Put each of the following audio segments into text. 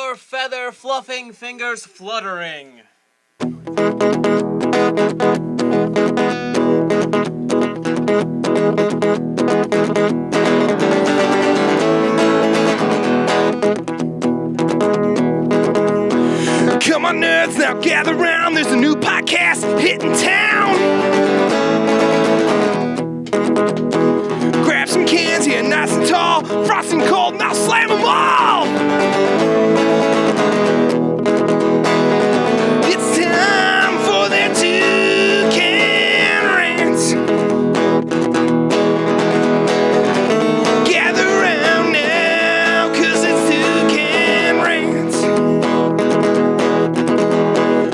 your feather fluffing fingers fluttering. Come on, nerds, now gather round. There's a new podcast hitting town. Grab some cans, yeah, nice and tall. Frosting cold, now slam them all. It's time for their two Can Rants. Gather round now, cause it's two Can Rants.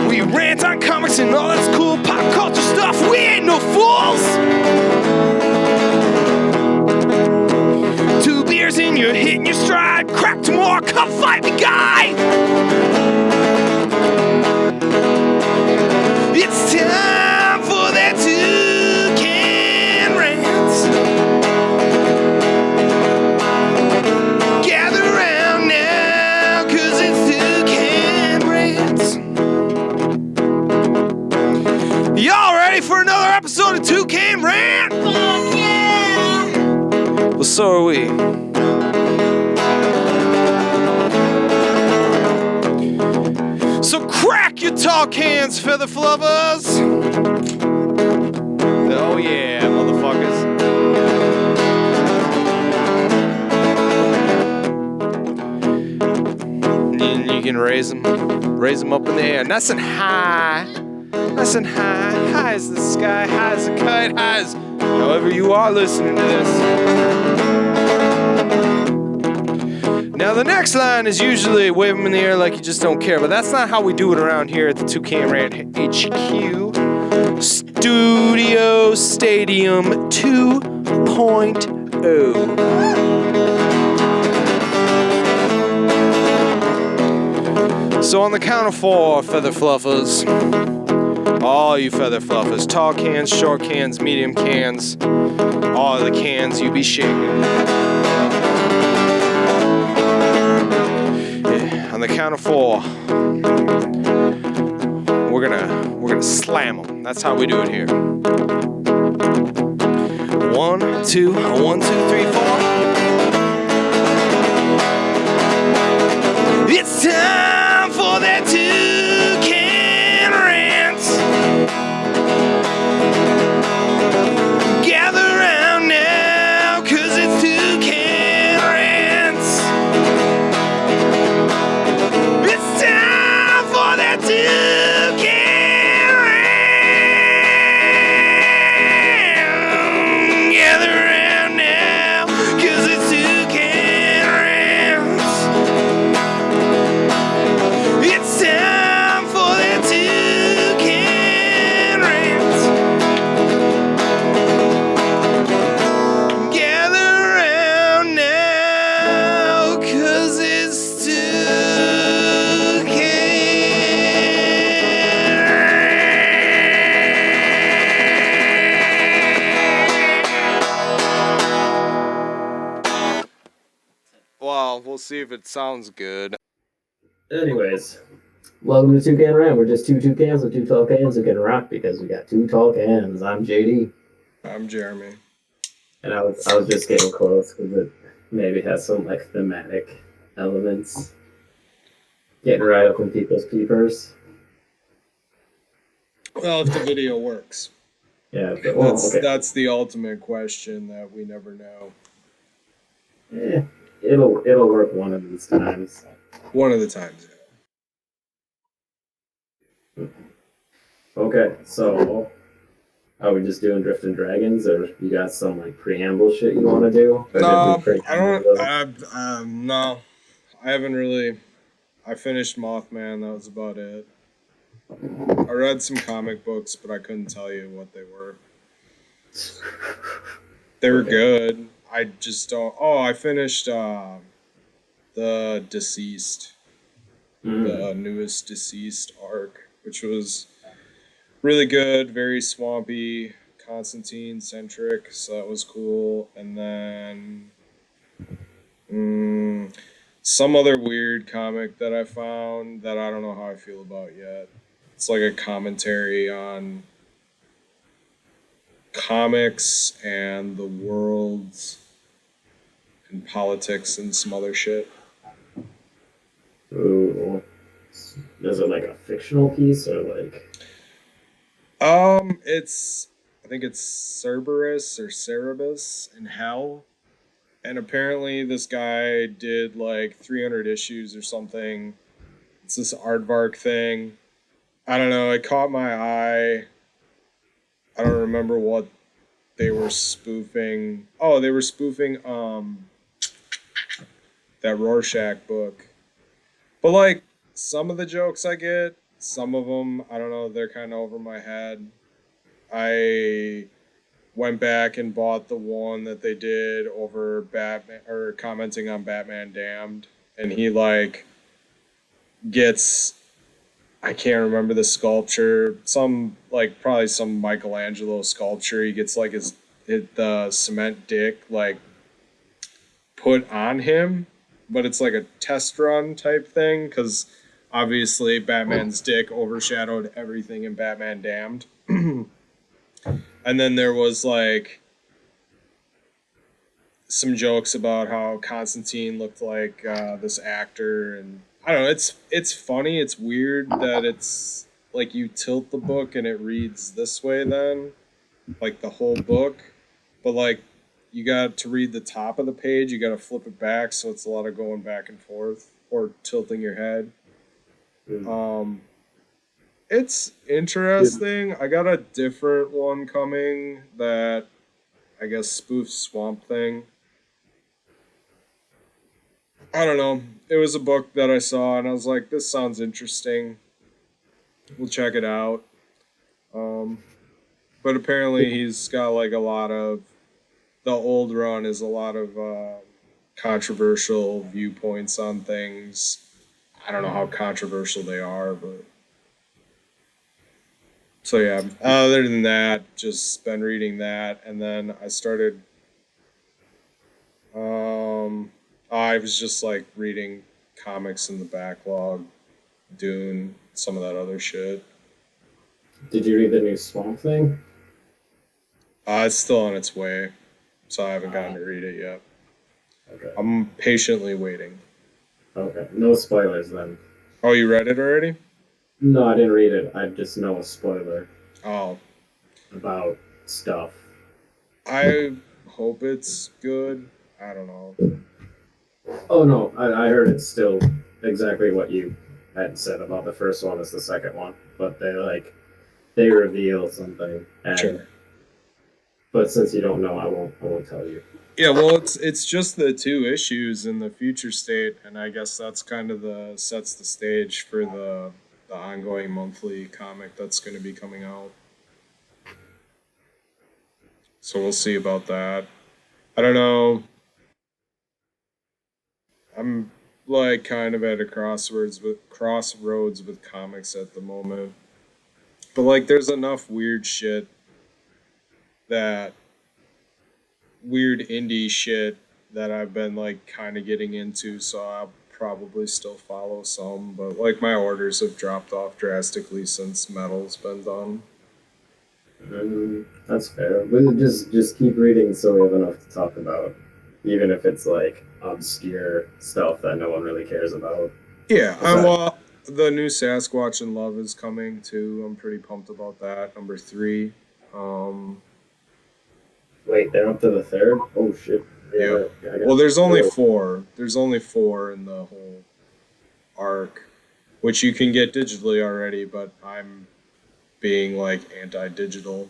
We rant on comics and all that's cool pop culture stuff. We ain't no fools. Two beers in, you're hitting your stride. Crack some more, come fight me, guy. It's time for that two Can Rants. Gather round now, cause it's two Can Rants. Y'all ready for another episode of Two Can Rant? Fuck yeah! Well, so are we. So crack your tall cans, feather fluffers. Oh yeah, motherfuckers. You can raise them up in the air, nice and high. Nice and high, high as the sky, high as a kite, high as however you are listening to this. Now the next line is usually wave them in the air like you just don't care, but that's not how we do it around here at the Two Can Rant HQ. Studio Stadium 2.0. So on the count of 4, feather fluffers. All you feather fluffers, tall cans, short cans, medium cans, all the cans you be shaking. Yeah, on the count of 4, we're gonna slam them. That's how we do it here. 1, 2, 1, 2, 3, 4. It's time for that two Can Rants. Gather round now, cause it's two Can Rants. It's time for that two Can Rant. Gather round now, cause it's two Can Rants. It's time for that two Can Rants. Gather round now, cause it's two Can Rants. Well, we'll see if it sounds good. Anyways, welcome to Two Can Rant. We're just two cans with two tall cans who can rock because we got two tall cans. I'm JD, I'm Jeremy. and I was just getting close because it maybe has some like thematic elements. Getting right up in people's peepers. Well, if the video works. Yeah, but, well, okay. That's the ultimate question that we never know. It'll work one of these times. One of the times. Okay, so are we just doing Drift and Dragons, or you got some like preamble shit you want to do? Or No, did we I don't. No, I haven't really. I finished Mothman. That was about it. I read some comic books, but I couldn't tell you what they were. They were good. I just don't. Oh, I finished the Deceased, the newest Deceased arc, which was really good, very swampy, Constantine centric, so that was cool. And then some other weird comic that I found that I don't know how I feel about yet. It's like a commentary on comics and the world and politics and some other shit. Ooh. Is it like a fictional piece or like? It's I think it's Cerberus or Cerebus in Hell, and apparently this guy did like 300 issues or something. It's this aardvark thing. I don't know. It caught my eye. I don't remember what they were spoofing. Oh, they were spoofing that Rorschach book. But like some of the jokes I get, some of them I don't know. They're kind of over my head. I went back and bought the one that they did over Batman or commenting on Batman Damned, and he like gets I can't remember the sculpture, some like probably some Michelangelo sculpture. He gets like the cement dick like put on him, but it's like a test run type thing because obviously Batman's dick overshadowed everything in Batman Damned. And then there was like some jokes about how Constantine looked like this actor, and I don't know. It's funny. It's weird that it's like you tilt the book and it reads this way. Then, like the whole book, but like you got to read the top of the page. You got to flip it back, so it's a lot of going back and forth or tilting your head. Mm. It's interesting. I got a different one coming that I guess spoofs Swamp Thing. I don't know. It was a book that I saw, and I was like, "This sounds interesting. We'll check it out." Um, but apparently, he's got like a lot of the old run is a lot of controversial viewpoints on things. I don't know how controversial they are, but so yeah. Other than that, just been reading that, and then I started. I was just like reading comics in the backlog, Dune, some of that other shit. Did you read the new Swamp Thing? It's still on its way, so I haven't gotten to read it yet. Okay. I'm patiently waiting. Okay. No spoilers then. Oh, you read it already? No, I didn't read it. I just know a spoiler Oh, about stuff. I hope it's good. I don't know. Oh no, I heard it's still exactly what you had said about the first one as the second one, but they reveal something, and Sure. but since you don't know, I won't tell you. Yeah, well, it's just the two issues in the future state, and I guess that's kind of the sets the stage for the ongoing monthly comic that's going to be coming out. So we'll see about that. I don't know. I'm like kind of at a crossroads with comics at the moment. But like there's enough that weird indie shit that I've been like kind of getting into, so I'll probably still follow some, but like my orders have dropped off drastically since metal's been done. That's fair, but just keep reading so we have enough to talk about, even if it's like obscure stuff that no one really cares about. Yeah, 'Cause I, well, the new Sasquatch in Love is coming too. I'm pretty pumped about that. Number three. Um, wait, they're up to the third. Oh shit! yeah. I Well, got there's only really. four. There's only four in the whole arc, which you can get digitally already, but I'm being like anti-digital.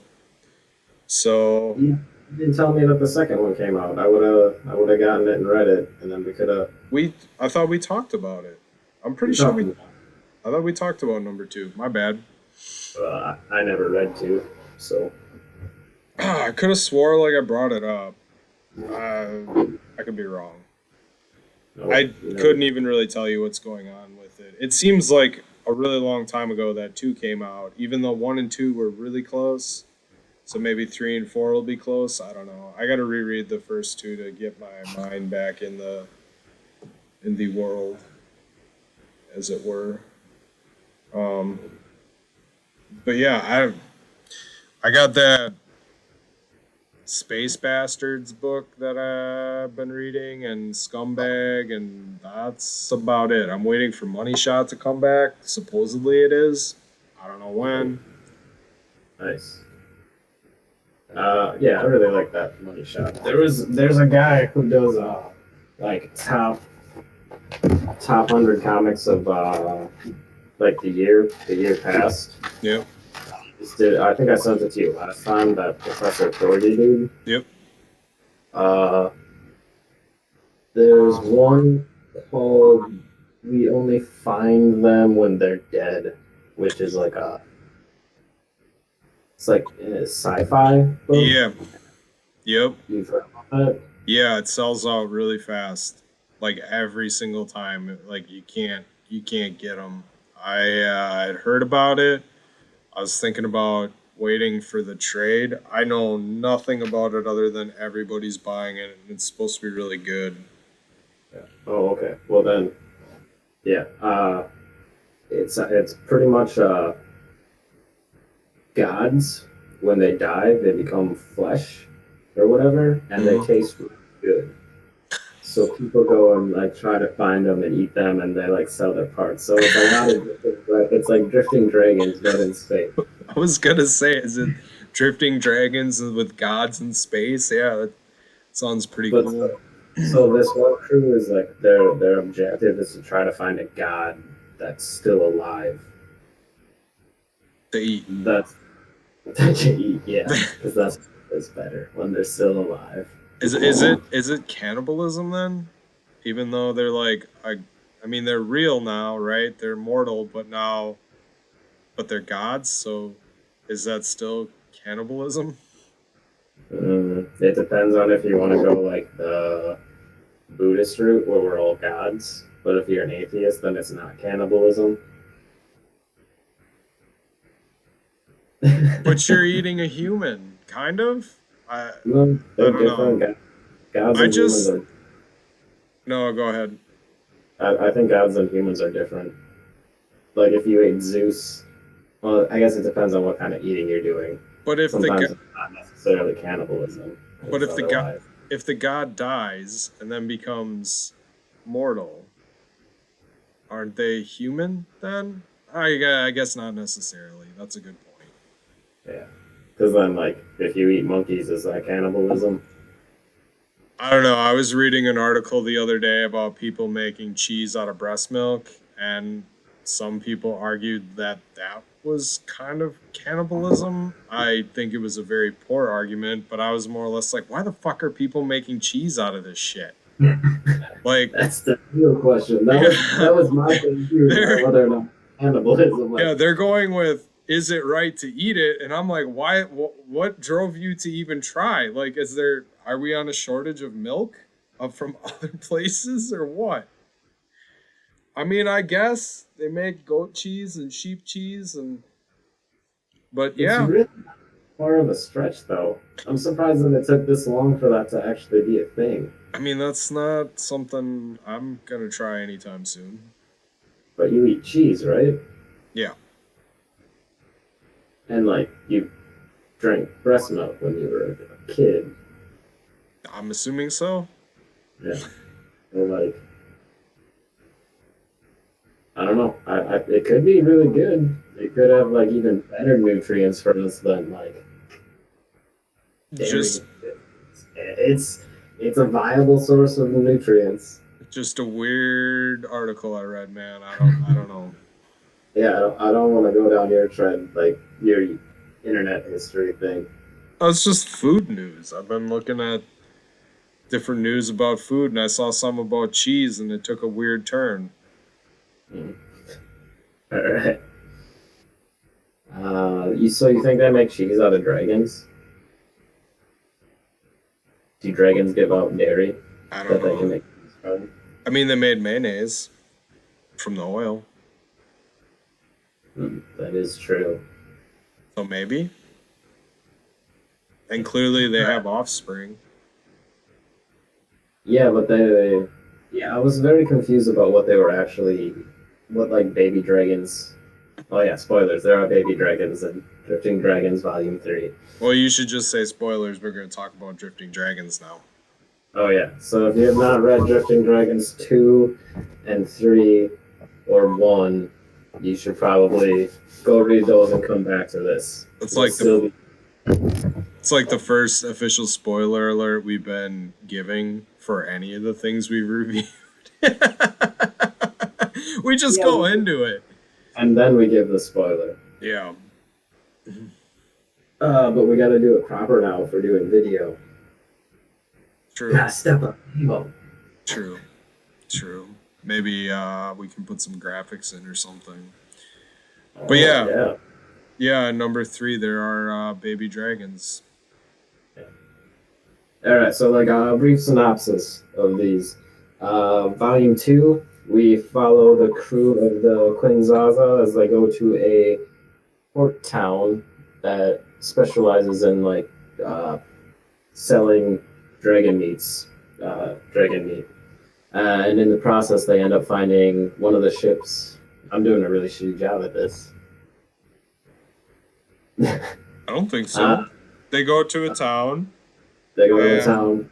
So You didn't tell me that the second one came out. I would have gotten it and read it, and then we could have. I thought we talked about it. I'm pretty sure I thought we talked about number two. My bad. I never read two, so I could have swore like I brought it up. I could be wrong. no, I couldn't even really tell you what's going on with it. It seems like a really long time ago that two came out, even though one and two were really close. So maybe three and four will be close. I don't know. I got to reread the first two to get my mind back in the world, as it were. Um, but yeah, I got that Space Bastards book that I've been reading, and Scumbag, and that's about it. I'm waiting for Money Shot to come back. Supposedly it is. I don't know when. Nice. Yeah, I really like that money shot. There's a guy who does like top 100 comics of like the year past. Yep. I think I sent it to you last time. That Professor Thorgy dude. Yep. Uh, there's one called "We Only Find Them When They're Dead," which is like it's like a sci-fi book. Yeah. Yep. You've heard about that? Yeah, it sells out really fast. Like every single time. Like you can't get them. I had heard about it. I was thinking about waiting for the trade. I know nothing about it other than everybody's buying it, and it's supposed to be really good. Yeah. Oh, okay. Well then, yeah. It's pretty much gods when they die, they become flesh or whatever, and they taste really good. So people go and like try to find them and eat them, and they like sell their parts. So it's a lot of it's like drifting dragons but in space. I was gonna say, is it drifting dragons with gods in space? Yeah, that sounds pretty But cool. so this one crew is like their objective is to try to find a god that's still alive. To eat. That's that you eat, yeah, because that's better when they're still alive. Is it cannibalism then? Even though they're like I mean they're real now, right? They're mortal, but they're gods. So is that still cannibalism? It depends on if you want to go like the Buddhist route where we're all gods. But if you're an atheist, then it's not cannibalism. But you're eating a human, kind of. No, they're I don't know. different. Gods I and just humans no. Go ahead. I think gods and humans are different. Like if you ate Zeus, well, I guess it depends on what kind of eating you're doing. But if Sometimes the it's not necessarily cannibalism. but It's otherwise. if the god dies and then becomes mortal, aren't they human then? I guess not necessarily. That's a good point. Yeah. Because then, like, if you eat monkeys, is that cannibalism? I don't know. I was reading an article the other day about people making cheese out of breast milk, and some people argued that that was kind of cannibalism. I think it was a very poor argument, but I was more or less like, why the fuck are people making cheese out of this shit? Like, That's the real question. That was my thing too. Whether or not cannibalism. Like, yeah, they're going with, is it right to eat it? And I'm like, why? What drove you to even try? Like, are we on a shortage of milk from other places or what? I mean, I guess they make goat cheese and sheep cheese, but it's yeah, really more of a stretch, though. I'm surprised that it took this long for that to actually be a thing. I mean, that's not something I'm gonna try anytime soon. But you eat cheese, right? Yeah, And like you drank breast milk when you were a kid. I'm assuming so. Yeah. And like, I don't know. It could be really good. It could have like even better nutrients for us than like dairy. Just It's a viable source of nutrients. just a weird article I read, man. I don't know. Yeah, I don't want to go down your trend, like your internet history thing. Oh, it's just food news. I've been looking at different news about food, and I saw some about cheese, and it took a weird turn. All right. You think they make cheese out of dragons? Do dragons give out dairy I that don't they can know. make cheese from? I mean, they made mayonnaise from the oil, That is true. so maybe. And clearly, they have offspring. Yeah, but Yeah, I was very confused about what they were actually, what like baby dragons. Oh yeah, spoilers. There are baby dragons in Drifting Dragons Volume 3. Well, you should just say spoilers. We're going to talk about Drifting Dragons now. Oh yeah. So if you have not read Drifting Dragons 2 and 3 or 1, you should probably go read those and come back to this. It's like it's like the first official spoiler alert we've been giving for any of the things we've reviewed. We just go into it. And then we give the spoiler. Yeah. But we gotta do it proper now if we're doing video. True. Gotta step up. True. True. Maybe we can put some graphics in or something. But yeah, number 3, there are baby dragons. All right, so like a brief synopsis of these. Volume 2, we follow the crew of the Quinzaza as they go to a port town that specializes in like selling dragon meats, dragon meat. And in the process, they end up finding one of the ships. I'm doing a really shitty job at this. I don't think so. They go to a town. They go to a town.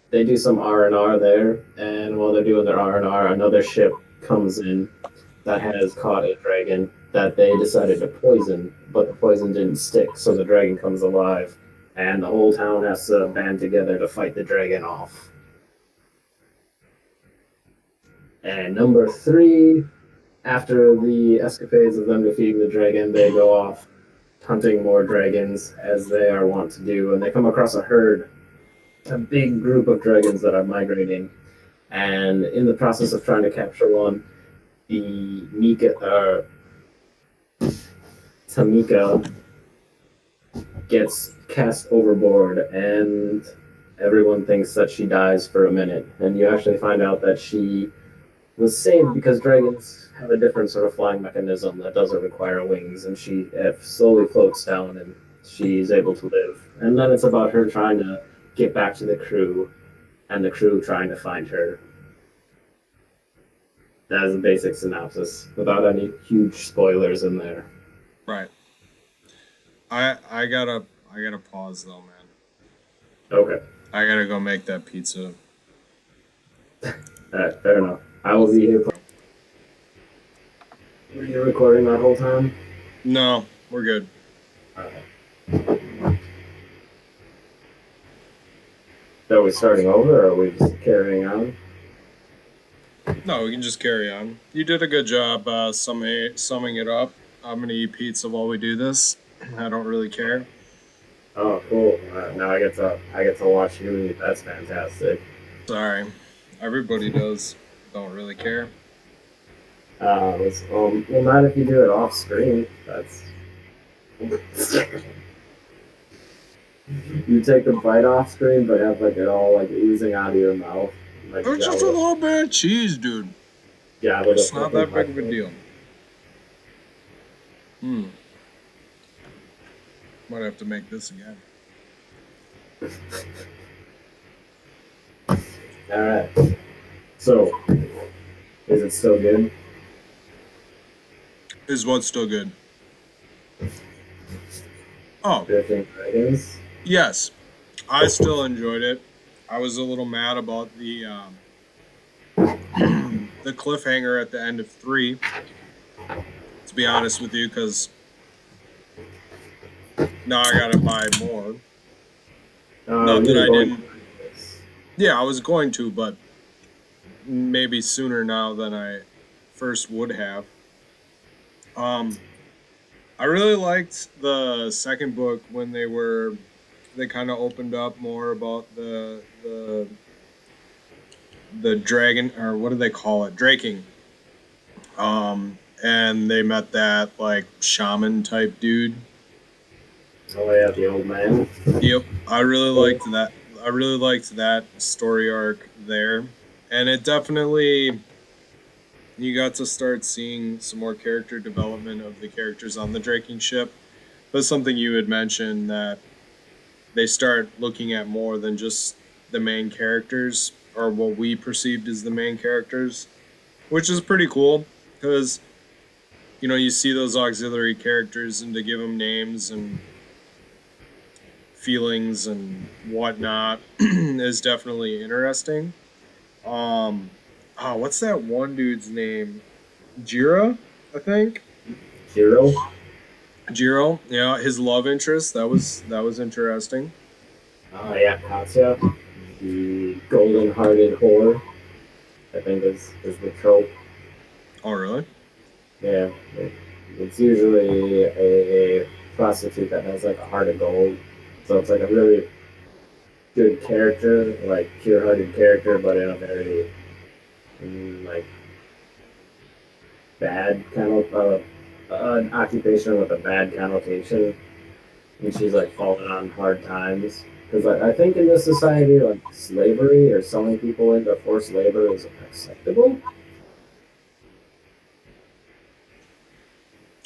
They do some R&R there, and while they're doing their R&R, another ship comes in that has caught a dragon that they decided to poison, but the poison didn't stick, so the dragon comes alive, and the whole town has to band together to fight the dragon off. And number 3, after the escapades of them defeating the dragon, they go off hunting more dragons, as they are wont to do, and they come across a herd, a big group of dragons that are migrating. And in the process of trying to capture one, the Tamika gets cast overboard, and everyone thinks that she dies for a minute. And you actually find out that she was saved because dragons have a different sort of flying mechanism that doesn't require wings, and she slowly floats down and she's able to live. And then it's about her trying to get back to the crew, and the crew trying to find her. That is a basic synopsis, without any huge spoilers in there. Right. I gotta pause though, man. Okay. I gotta go make that pizza. Alright, fair enough. I will be here. Were you recording that whole time? No, we're good. Alright. Are we starting over, or are we just carrying on? No, we can just carry on. You did a good job summing it up. I'm gonna eat pizza while we do this. I don't really care. Oh, cool! Now I get to watch you eat. That's fantastic. Sorry, everybody does. Don't really care. Well, not if you do it off screen. That's you take the bite off screen, but have like it all like oozing out of your mouth. Like, It's just a little bit of cheese, dude. Yeah, it's not that big of a deal. Might have to make this again. Alright. So, is it still good? Is what still good? Oh. Drifting Dragons? Yes. I still enjoyed it. I was a little mad about the the cliffhanger at the end of 3. To be honest with you, because now I gotta buy more. Not that I didn't. Yeah, I was going to, but maybe sooner now than I first would have. I really liked the second book when they kind of opened up more about the dragon, or what do they call it? Draking. And they met that like shaman type dude. Oh yeah, the old man. Yep, I really liked that. I really liked that story arc there, and it definitely, you got to start seeing some more character development of the characters on the Draking ship. But something you had mentioned, that they start looking at more than just the main characters or what we perceived as the main characters, which is pretty cool because you see those auxiliary characters and to give them names and feelings and whatnot is definitely interesting. What's that one dude's name? Jira, I think. Zero. Jiro, yeah, his love interest. That was interesting. Yeah, Katya, the golden-hearted whore. I think is the trope. Oh, really? Yeah, it's usually a prostitute that has like a heart of gold. So it's like a really good character, like pure-hearted character, but in a very like bad kind of an occupation with a bad connotation, and she's like falling on hard times. Because I think in this society, like slavery or selling people into forced labor is acceptable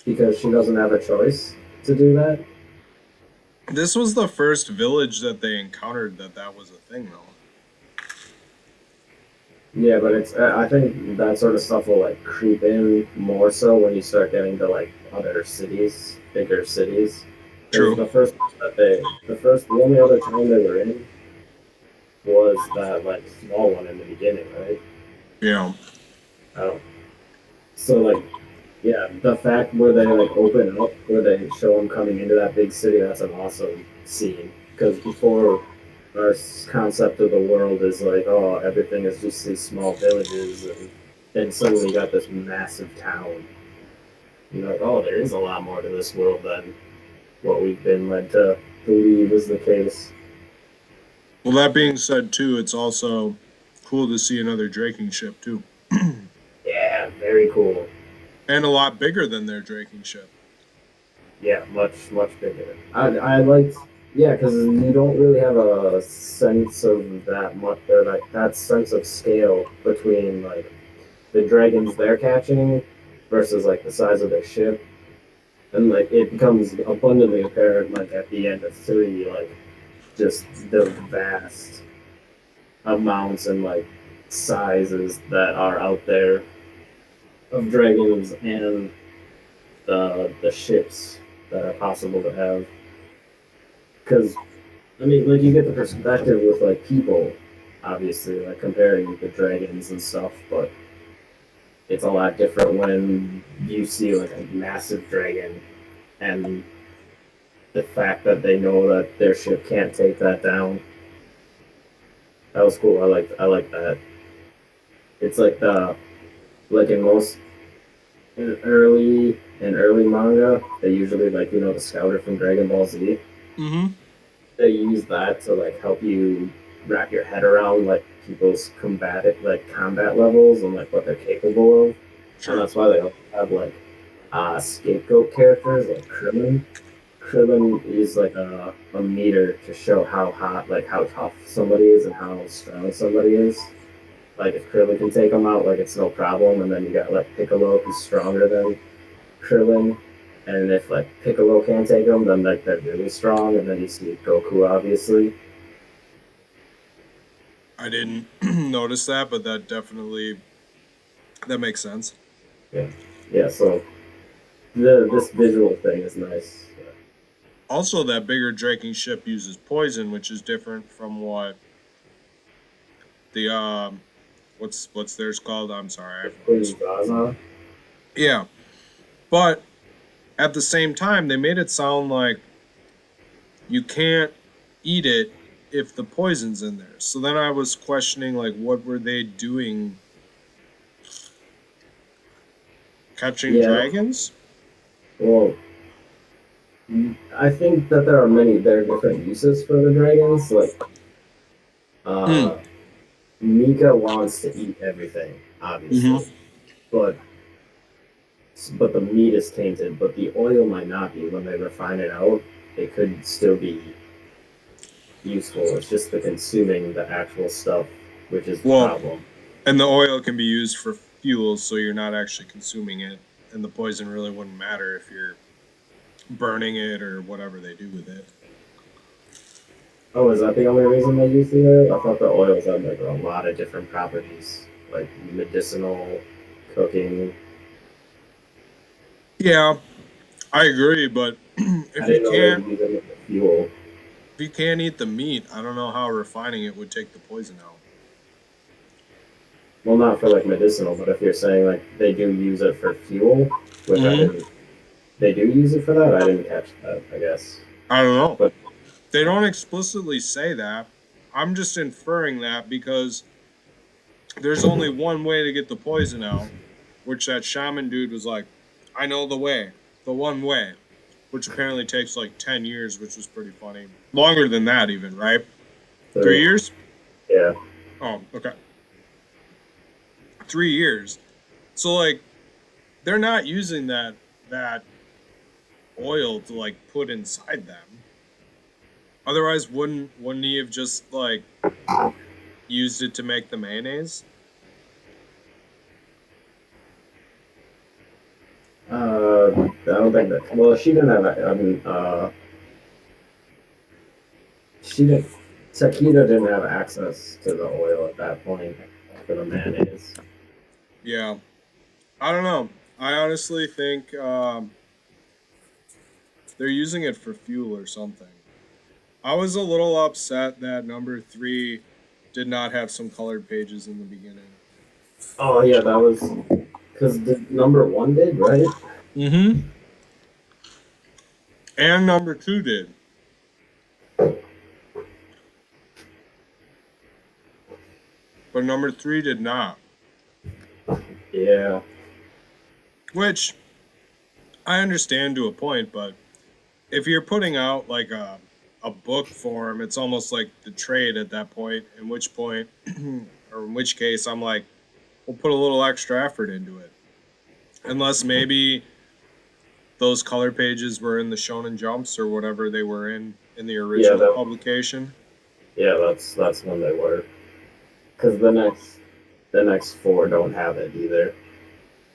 because she doesn't have a choice to do that. This was the first village that they encountered that was a thing, though. Yeah, but it's I think that sort of stuff will like creep in more so when you start getting to like other cities, bigger cities. Because True. the only other town they were in was that like small one in the beginning, right? Yeah. Oh, so like yeah, the fact where they like open up, where they show them coming into that big city, that's an awesome scene. Because before our concept of the world is like, oh, everything is just these small villages, and then suddenly you got this massive town. You're like, oh, there is a lot more to this world than what we've been led to believe is the case. Well, that being said, too, it's also cool to see another draking ship too, Yeah, very cool. and a lot bigger than their draking ship. Yeah, much bigger. I liked, yeah, because you don't really have a sense of that much, or like that sense of scale between like the dragons they're catching versus like the size of their ship, and like it becomes abundantly apparent like at the end of three, like just the vast amounts and like sizes that are out there of dragons and the ships that are possible to have. Because I mean, like you get the perspective with like people, obviously, like comparing the dragons and stuff, but it's a lot different when you see like a massive dragon and the fact that they know that their ship can't take that down. That was cool. I like that. It's like the like in most in early manga, they usually like the scouter from Dragon Ball Z. Mm-hmm. They use that to like help you wrap your head around like people's combat levels and like what they're capable of. And Sure. that's why they have like scapegoat characters like Krillin. Krillin is like a meter to show how hot, like how tough somebody is and how strong somebody is. Like if Krillin can take them out, like it's no problem. And then you got like Piccolo, who's stronger than Krillin. And if like Piccolo can't take them, then like they're really strong. And then you see Goku, obviously. I didn't notice that, but that makes sense. Yeah, yeah. So this visual thing is nice. Also, that bigger draking ship uses poison, which is different from what the what's theirs called. I'm sorry, I Queen forgot. Zaza. Yeah, but at the same time, they made it sound like you can't eat it if the poison's in there. So then I was questioning, like, what were they doing? Catching Yeah. dragons? Well, I think that there are different uses for the dragons. Like, Mm. uh, Mika wants to eat everything, Hmm. obviously, but the meat is tainted. But the oil might not be. When they refine it out, it could still be useful. It's just the consuming the actual stuff, which is the Well, problem. and the oil can be used for fuel, so you're not actually consuming it, and the poison really wouldn't matter if you're burning it or whatever they do with it. Oh, is that the only reason they use the oil? I thought the oils had like a lot of different properties, like medicinal, cooking. Yeah, I agree, but I didn't know they were using it for fuel. if you can't eat the meat, I don't know how refining it would take the poison out. Well, not for like medicinal, but if you're saying like they do use it for fuel, which I Hmm. didn't, they do use it for that. I didn't catch that. I guess, I don't know. but They don't explicitly say that. I'm just inferring that because there's only one way to get the poison out, which that shaman dude was like, I know the one way, which apparently takes like 10 years, which was pretty funny. Longer than that, even, right? 3 years? yeah. Oh, okay. 3 years. So, like, they're not using that oil to like put inside them. Otherwise, wouldn't he have just like used it to make the mayonnaise? I don't think that. Well, she didn't have. I mean, she didn't. Takeda didn't have access to the oil at that point for the mayonnaise. Yeah, I don't know. I honestly think they're using it for fuel or something. I was a little upset that number three did not have some colored pages in the beginning. Oh yeah, that was because the number one did right. Mm-hmm. And number two did, but number three did not. Yeah, Which I understand to a point, but if you're putting out like a book form, it's almost like the trade at that point. In which point, or in which case, I'm like, we'll put a little extra effort into it. Unless maybe those color pages were in the Shonen Jumps or whatever they were in the yeah, original publication. yeah. That's when they were. Because the next four don't have it either.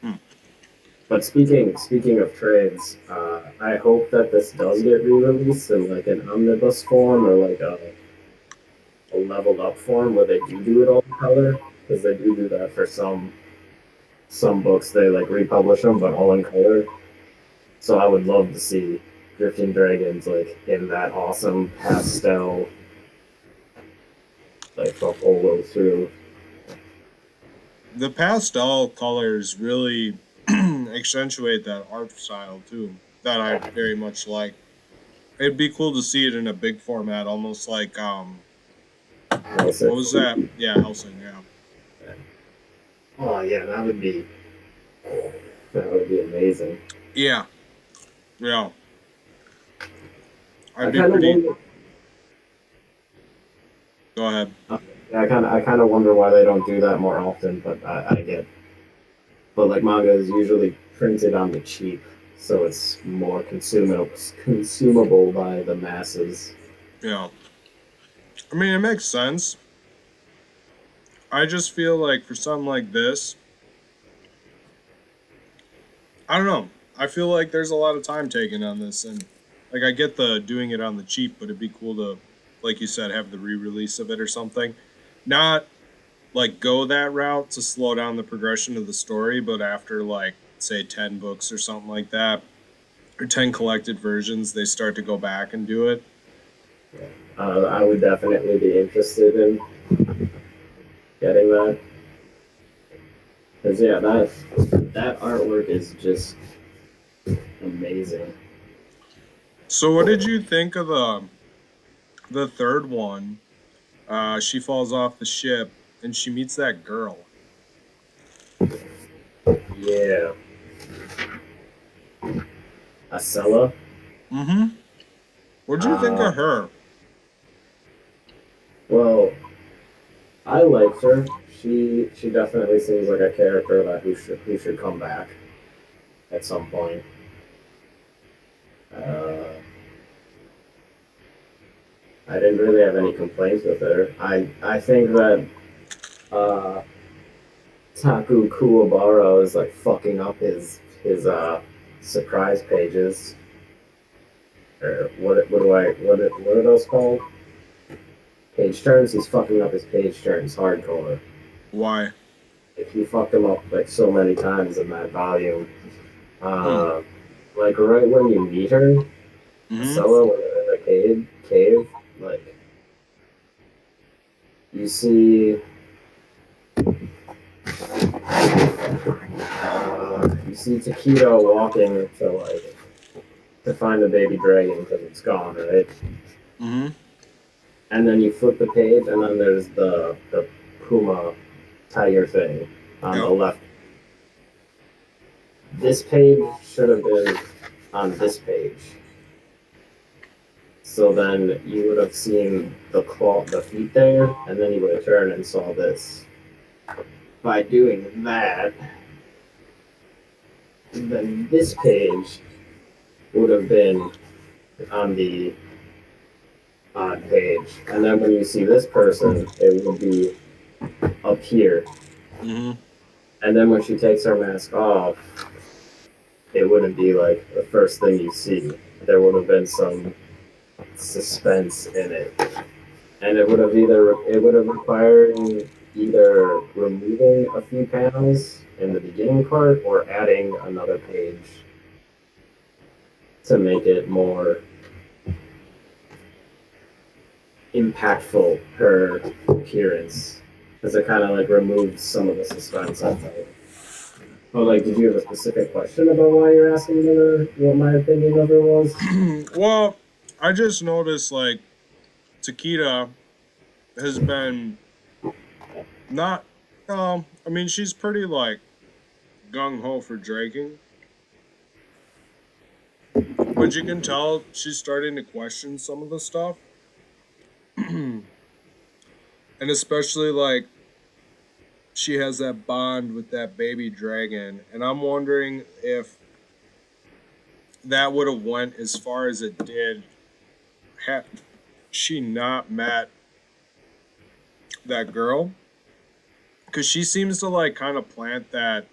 Hmm. But speaking of trades, I hope that this does get re-released in like an omnibus form or like a leveled up form where they do it all in color because they do that for some books. They like republish them but all in color. So I would love to see Drifting Dragons like in that awesome pastel like the whole way through. The pastel colors really accentuate that art style too, that I very much like. It'd be cool to see it in a big format, almost like what was that? Yeah, Helsing. Yeah, Oh yeah, that would be amazing. yeah, yeah. I I'd be kind of pretty. wonder. Go ahead. I kind of wonder why they don't do that more often. But I get. But like manga is usually printed on the cheap, so it's more consumable by the masses. Yeah, I mean it makes sense. I just feel like for something like this, I don't know. I feel like there's a lot of time taken on this, and like I get the doing it on the cheap, but it'd be cool to, like you said, have the re-release of it or something. Not like go that route to slow down the progression of the story, but after like say 10 books or something like that, or 10 collected versions, they start to go back and do it. I would definitely be interested in getting that because yeah, that artwork is just amazing. So, what did you think of the third one? She falls off the ship and she meets that girl. Yeah, Acela. Mm-hmm. What did you think Uh, of her? well, I liked her. She definitely seems like a character that who should come back at some point. Uh, I didn't really have any complaints with her. I think that uh, Taku Kuwabara is like fucking up his surprise pages. Or what are those called? page turns, he's fucking up his page turns hardcore. Why? Like, he fucked him up like so many times in that volume. Like right when you meet her, Scylla, when they're in the cave, like you see Takedo walking to find the baby dragon because it's gone, right? Mm-hmm. And then you flip the page, and then there's the puma tiger thing on the left. This page should have been on this page. So then you would have seen the feet there, and then you would have turned and saw this. By doing that, then this page would have been on the odd page. And then when you see this person, it will be up here. Mm-hmm. And then when she takes her mask off, it wouldn't be like the first thing you see. There would have been some suspense in it. And it would have required either removing a few panels in the beginning part or adding another page to make it more impactful, her appearance, because it kind of like removes some of the suspense, I think. Oh, like, did you have a specific question about why you're asking me what my opinion of her was? Well, I just noticed like Takeda has been not. I mean, she's pretty like gung ho for draking, but you can tell she's starting to question some of the stuff, and especially like she has that bond with that baby dragon, and I'm wondering if that would have went as far as it did had she not met that girl, because she seems to like kind of plant that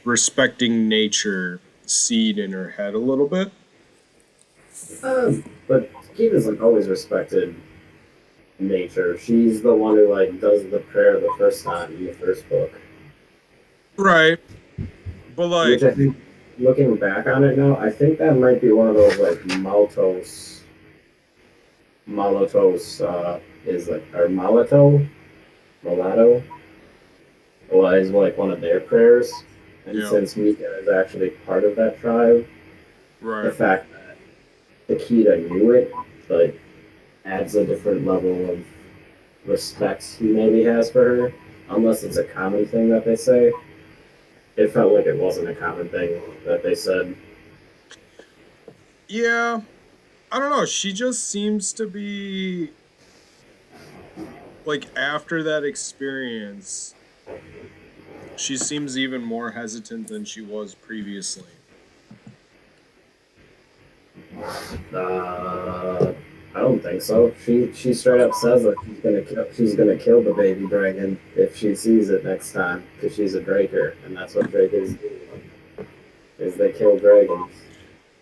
respecting nature seed in her head a little bit. But Kiva's like always respected nature. She's the one who like does the prayer the first time in the first book. Right. But like, which I think, looking back on it now, I think that might be one of those like Malatos is like, or Mulatto was like one of their prayers. And since Mika is actually part of that tribe, right. The fact that Takeda knew it, like, adds a different level of respect he maybe has for her, unless it's a common thing that they say. It felt like it wasn't a common thing that they said. Yeah, I don't know. She just seems to be like, after that experience, she seems even more hesitant than she was previously. I don't think so. She straight up says that she's gonna kill the baby dragon if she sees it next time, because she's a draker, and that's what drakers do. Is they kill dragons.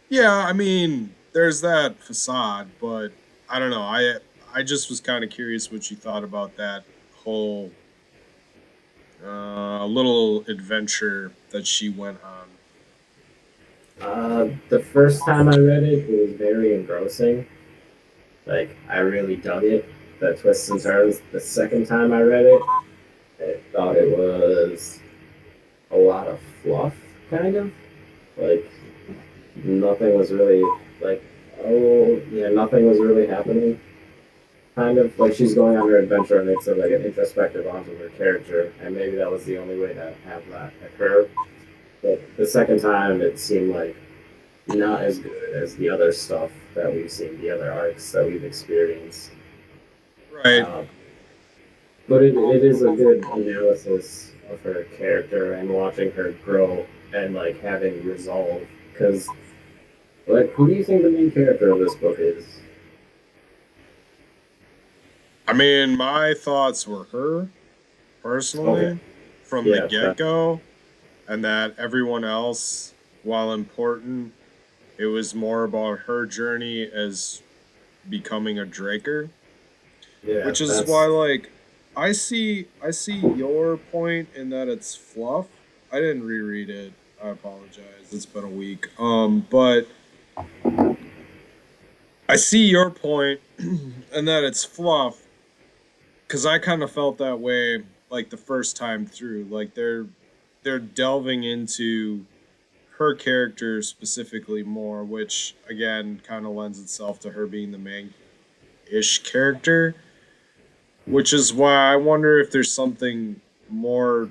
Yeah, I mean, there's that facade, but I don't know. I just was kind of curious what you thought about that whole little adventure that she went on. The first time I read it, it was very engrossing. Like, I really dug it, the twists and turns. The second time I read it, I thought it was a lot of fluff, kind of. Like, nothing was really, like, nothing was really happening. Kind of like she's going on her adventure and it's like an introspective onto her character, and maybe that was the only way to have that occur. But the second time, it seemed like not as good as the other stuff that we've seen, the other arcs that we've experienced. Right. But it is a good analysis of her character and watching her grow and like having resolve. Because, like, who do you think the main character of this book is? I mean, my thoughts were her, personally, from the get-go, and that everyone else, while important, it was more about her journey as becoming a Draker, Yeah, which is that's why like I see your point in that it's fluff. I didn't reread it. I apologize. It's been a week. But I see your point in that it's fluff because I kind of felt that way like the first time through. Like they're delving into her character specifically more, which again kind of lends itself to her being the main ish character, which is why I wonder if there's something more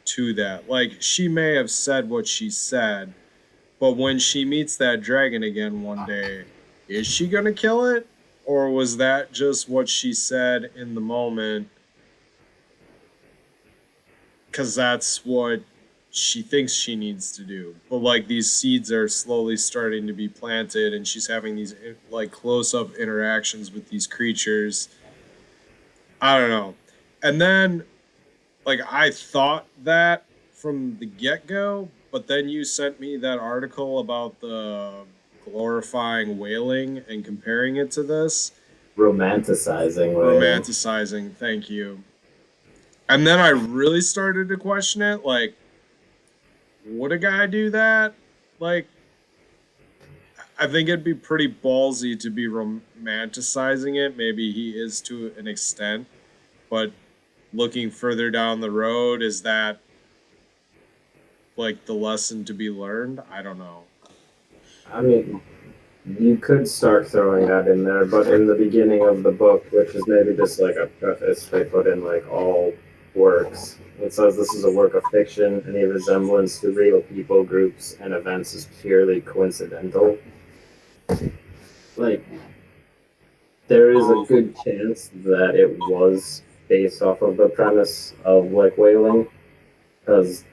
to that. Like she may have said what she said, but when she meets that dragon again one day, is she gonna kill it? Or was that just what she said in the moment? Because that's what she thinks she needs to do. But like these seeds are slowly starting to be planted, and she's having these like close up interactions with these creatures. I don't know. And then like I thought that from the get go, but then you sent me that article about the glorifying whaling and comparing it to this. romanticizing whaling. Romanticizing, thank you. And then I really started to question it. Like, would a guy do that? Like, I think it'd be pretty ballsy to be romanticizing it. Maybe he is to an extent, but looking further down the road, is that like the lesson to be learned? I don't know. I mean, you could start throwing that in there, but in the beginning of the book, which is maybe just like a preface, they put in like all works. It says this is a work of fiction. Any resemblance to real people, groups, and events is purely coincidental. Like, there is a good chance that it was based off of the premise of like whaling, because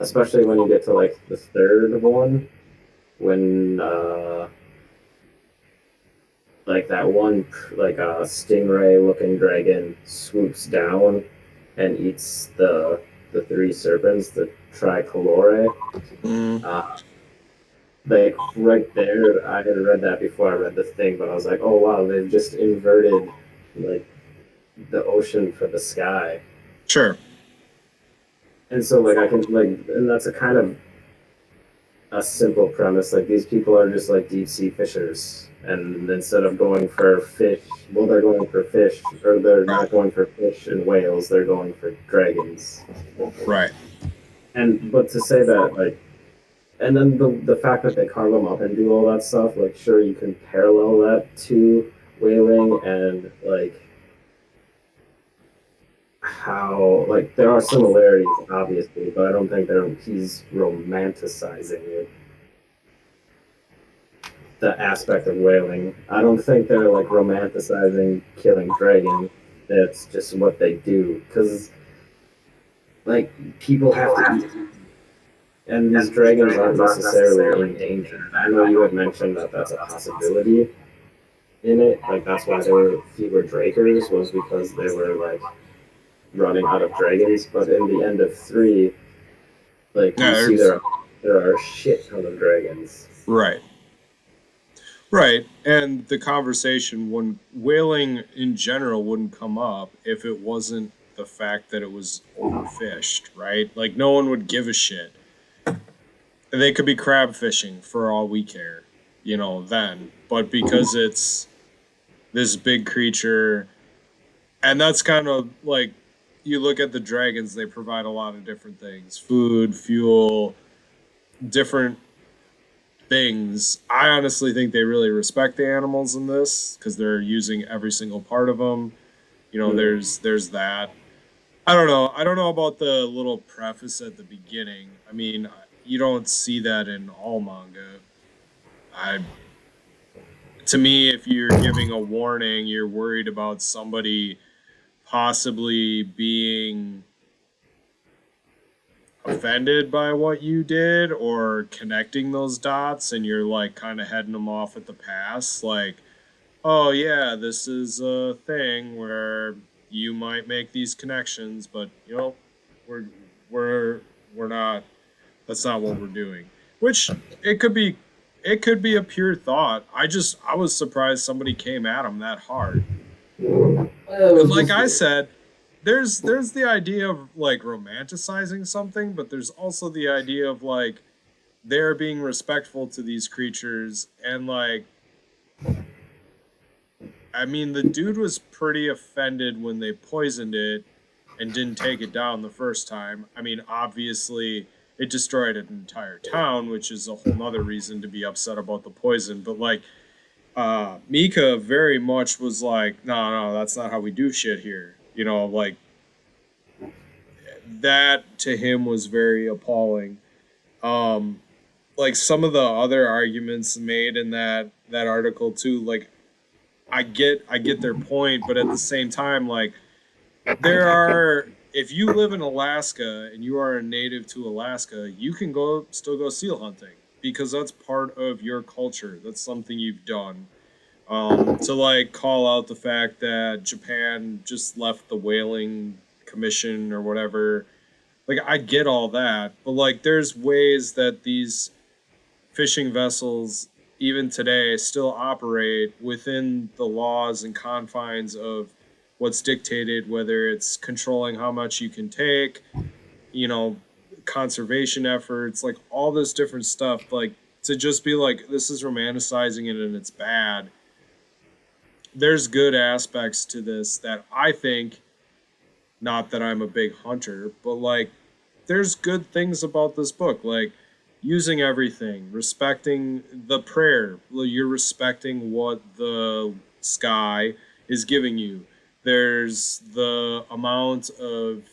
especially when you get to like the third one, when like that one like a stingray looking dragon swoops down and eats the three serpents, the tricolore. Mm. Uh, like right there, I had read that before I read the thing, but I was like, oh wow, they've just inverted like the ocean for the sky. Sure. And so like I can like, and that's a kind of a simple premise. Like these people are just like deep sea fishers, and instead of going for fish, well, they're going for fish, or they're Right. not going for fish and whales. They're going for dragons. Right. And but to say that like, and then the fact that they carve them up and do all that stuff, like sure you can parallel that to whaling and like how like there are similarities obviously, but I don't think he's romanticizing it, the aspect of whaling. I don't think they're like romanticizing killing dragons. That's just what they do because like people have to eat, and these dragons aren't necessarily in danger. I know you had mentioned that that's a possibility in it. Like that's why there were fewer drakers was because they were like running out of dragons. But in the end of three, like Yeah, you see there are a shit ton of dragons. right. Right. And the conversation when whaling in general wouldn't come up if it wasn't the fact that it was overfished, right? Like no one would give a shit. They could be crab fishing for all we care, then. But because it's this big creature, and that's kind of like you look at the dragons, they provide a lot of different things: food, fuel, different things. I honestly think they really respect the animals in this because they're using every single part of them. There's that. I don't know. I don't know about the little preface at the beginning. I mean, you don't see that in all manga. I To me, if you're giving a warning, you're worried about somebody possibly being offended by what you did or connecting those dots, and you're like kind of heading them off at the pass, like, oh yeah, this is a thing where you might make these connections, but we're we're we're not, that's not what we're doing, which it could be it could be a pure thought. I was surprised somebody came at him that hard. It And was like just I weird. said, there's the idea of like romanticizing something, but there's also the idea of like they're being respectful to these creatures and like I mean the dude was pretty offended when they poisoned it and didn't take it down the first time. I mean, obviously it destroyed an entire town, which is a whole nother reason to be upset about the poison, but like Mika very much was like, no, no, that's not how we do shit here. You know, like that to him was very appalling. Um, like some of the other arguments made in that article too. Like I get their point, but at the same time, like there are if you live in Alaska and you are a native to Alaska, you can go still go seal hunting because that's part of your culture. That's something you've done. To like call out the fact that Japan just left the whaling commission or whatever. Like I get all that, but like there's ways that these fishing vessels even today still operate within the laws and confines of what's dictated, whether it's controlling how much you can take, you know, conservation efforts, like all this different stuff. Like to just be like, this is romanticizing it and it's bad. There's good aspects to this that I think, not that I'm a big hunter, but like there's good things about this book. Like using everything, respecting the prayer. You're respecting what the sky is giving you. There's the amount of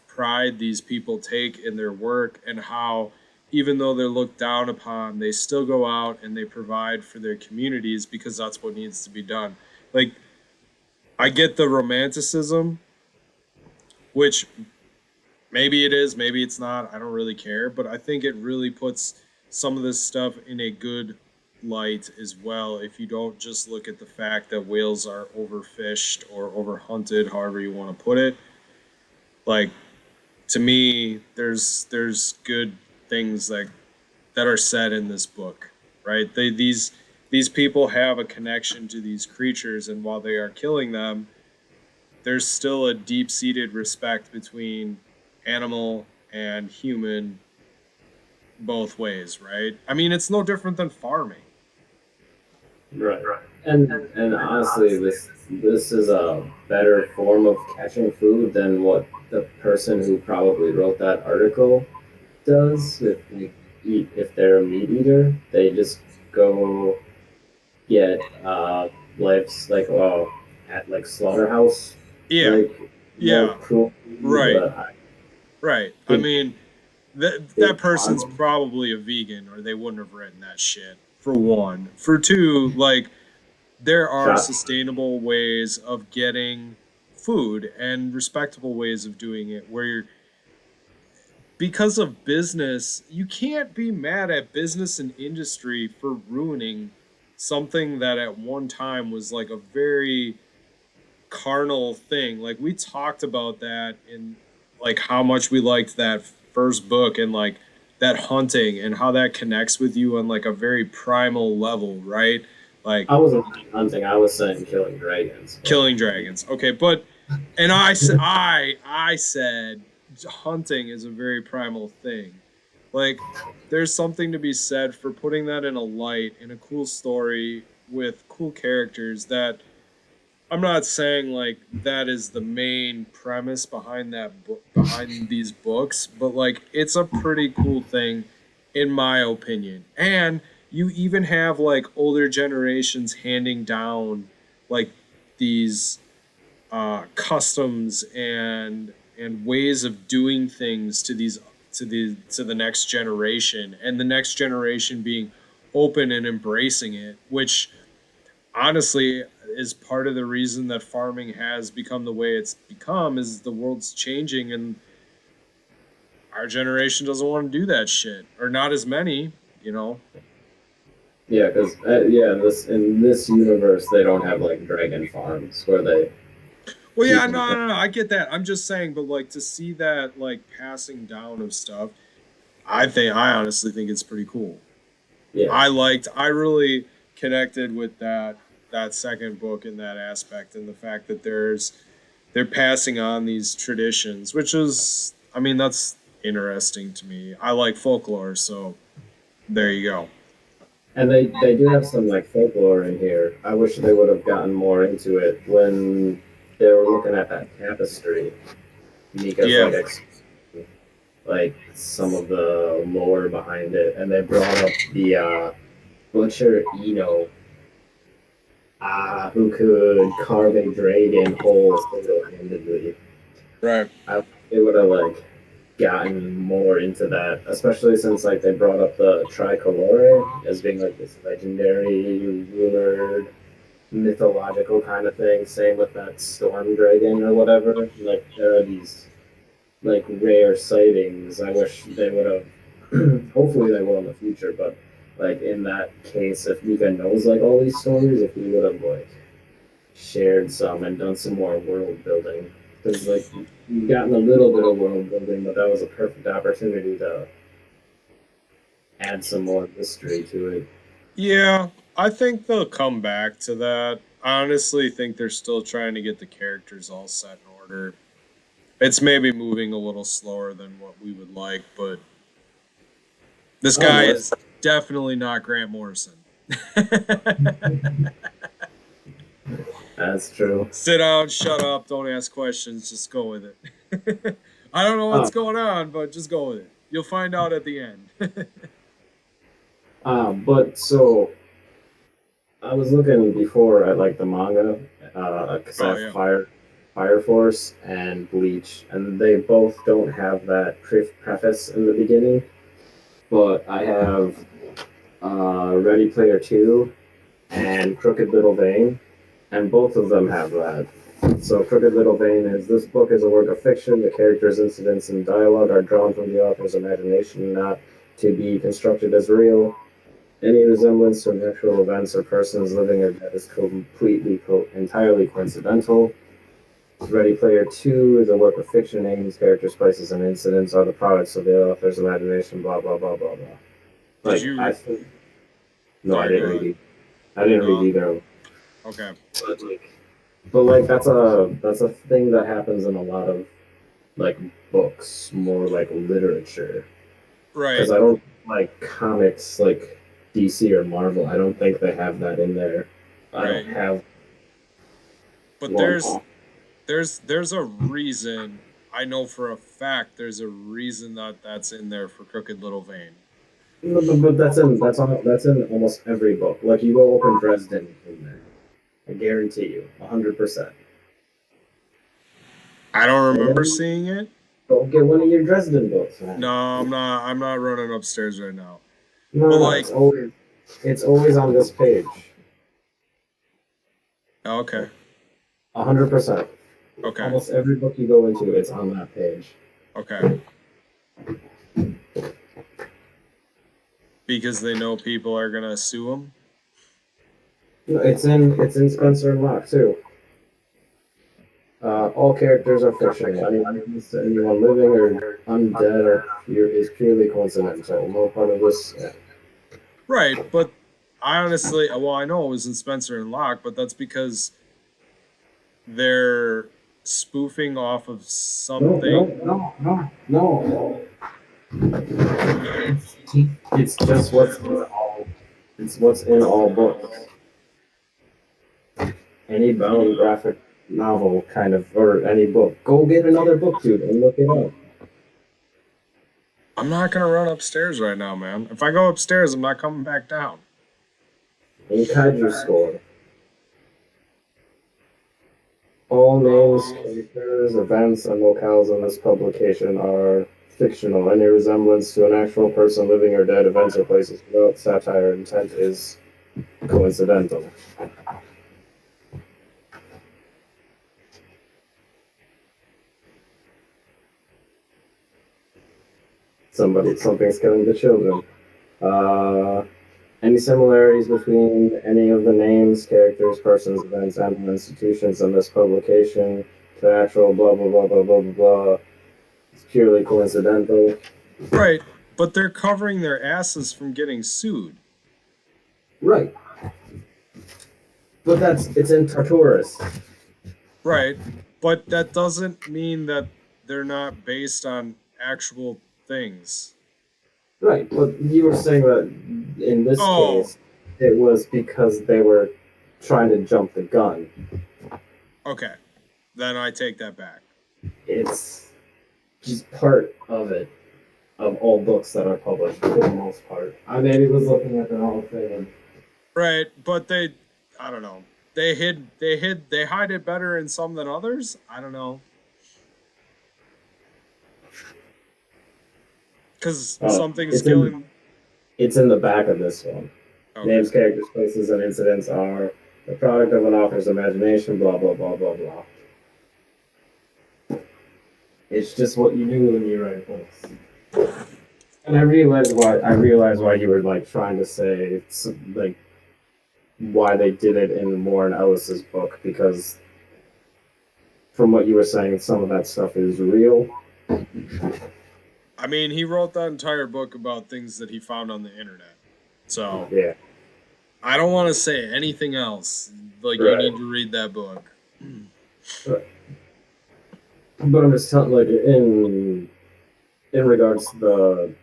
pride these people take in their work and how even though they're looked down upon, they still go out and they provide for their communities because that's what needs to be done. Like I get the romanticism, which maybe it is, maybe it's not. I don't really care, but I think it really puts some of this stuff in a good light as well. If you don't just look at the fact that whales are overfished or overhunted, however you want to put it. Like to me, there's good things that are said in this book, right? These people have a connection to these creatures, and while they are killing them, there's still a deep seated respect between animal and human both ways, right? I mean, it's no different than farming. Right. And honestly, this is a better form of catching food than what the person who probably wrote that article does. If they're a meat eater, they just go get lives like at like slaughterhouse Yeah, like more yeah, cruelty. right, But I right. I think mean, that big person's farm. probably a vegan, or they wouldn't have written that shit. For one, for two, like there are Shot. sustainable ways of getting food and respectable ways of doing it where you're because of business, you can't be mad at business and industry for ruining something that at one time was like a very carnal thing. Like we talked about that in like how much we liked that first book and like that hunting and how that connects with you on like a very primal level, right? Like I wasn't hunting. I was saying killing dragons. But killing dragons. Okay, but and I said hunting is a very primal thing. Like there's something to be said for putting that in a light in a cool story with cool characters that I'm not saying like that is the main premise behind that book behind these books, but like it's a pretty cool thing in my opinion. And you even have like older generations handing down like these customs and ways of doing things to these to the next generation and the next generation being open and embracing it, which honestly is part of the reason that farming has become the way it's become is the world's changing and our generation doesn't want to do that shit or not as many, you know. yeah, because yeah, in this universe they don't have like dragon farms where they Well, yeah, keep no, them. no, no, I get that. I'm just saying, but like to see that like passing down of stuff, I honestly think it's pretty cool. Yeah. I really connected with that second book in that aspect, and the fact that they're passing on these traditions, which is, I mean, that's interesting to me. I like folklore, so there you go. And they do have some like folklore in here. I wish they would have gotten more into it when they were looking at that tapestry. Mika's Yeah, like some of the lore behind it, and they brought up the butcher Eno, who could carve a dragon whole single-handedly. right. I they would have like gotten more into that, especially since like they brought up the tricolore as being like this legendary, rumored, mythological kind of thing. Same with that storm dragon or whatever. Like there are these like rare sightings. I wish they would have. Hopefully, they will in the future. But like in that case, if Mika knows like all these stories, if we would have like shared some and done some more world building, because like you've gotten a little bit of world building, but that was a perfect opportunity to add some more mystery to it. Yeah, I think they'll come back to that. I honestly think they're still trying to get the characters all set in order. It's maybe moving a little slower than what we would like, but this Oh guy no, is definitely not Grant Morrison. that's true. Sit down, shut up, don't ask questions, just go with it. I don't know what's Oh, going on, but just go with it. You'll find out at the end. but so I was looking before at like the manga, because I Oh have yeah. Fire Force and Bleach, and they both don't have that preface in the beginning. But I have Ready Player Two and Crooked Little Vein, and both of them have that. So Crooked Little Vein is this book is a work of fiction. The characters, incidents, and dialogue are drawn from the author's imagination, not to be constructed as real. Any resemblance to actual events or persons living or dead is entirely coincidental. Ready Player Two is a work of fiction. Names, characters, places, and incidents are the products of the author's imagination. Blah blah blah blah blah. Did Like you I read? think, no, I Sorry, didn't go read. ahead. I didn't read No. either of them. Okay. But like that's a thing that happens in a lot of like books, more like literature. Right. Because I don't like comics like DC or Marvel. I don't think they have that in there. I don't Right. have But one. there's a reason. I know for a fact there's a reason that that's in there for Crooked Little Vein. But that's in almost every book. Like you go open Dresden in there. I guarantee you, 100%. I don't remember seeing it. Go get one of your Dresden books, man. No, I'm not. I'm not running upstairs right now. No, But no, like, it's always on this page. okay, 100%. okay, Almost every book you go into, it's on that page. okay. Because they know people are gonna sue them. No, it's in Spencer and Locke too. All characters are fictional. Anyone living or undead is purely coincidental. No part of this. Right, but I honestly, well, I know it was in Spencer and Locke, but that's because they're spoofing off of No, something. no, no, no, no. It's just what's in all. It's what's in all books. Any bound graphic novel kind of or any book. Go get another book, dude, and look it up. I'm not gonna run upstairs right now, man. If I go upstairs, I'm not coming back down. In Kaiju Score. All names, characters, events, and locales in this publication are fictional. Any resemblance to an actual person, living or dead, events or places without satire or intent is coincidental. Something's killing the children. Uh, any similarities between any of the names, characters, persons, events, and institutions in this publication to actual blah blah blah blah blah blah blah is purely coincidental. Right, but they're covering their asses from getting sued. Right. But it's in Tartarus. Right, but that doesn't mean that they're not based on actual things. Right. But you were saying that in this Oh, case, it was because they were trying to jump the gun. okay. Then I take that back. It's just part of it, of all books that are published for the most part. I maybe was looking at the wrong thing. Right, but I don't know. They hide it better in some than others. I don't know. Because something's It's in killing. it's in the back of this one. Okay. Names, characters, places, and incidents are the product of an author's imagination. Blah blah blah blah blah. It's just what you do when you write books. And I realized why you were like trying to say it's like why they did it in Warren Ellis's book, because from what you were saying, some of that stuff is real. I mean, he wrote that entire book about things that he found on the internet. So Yeah. I don't want to say anything else. Like, Right. you need to read that book. But I'm just telling, like, in regards to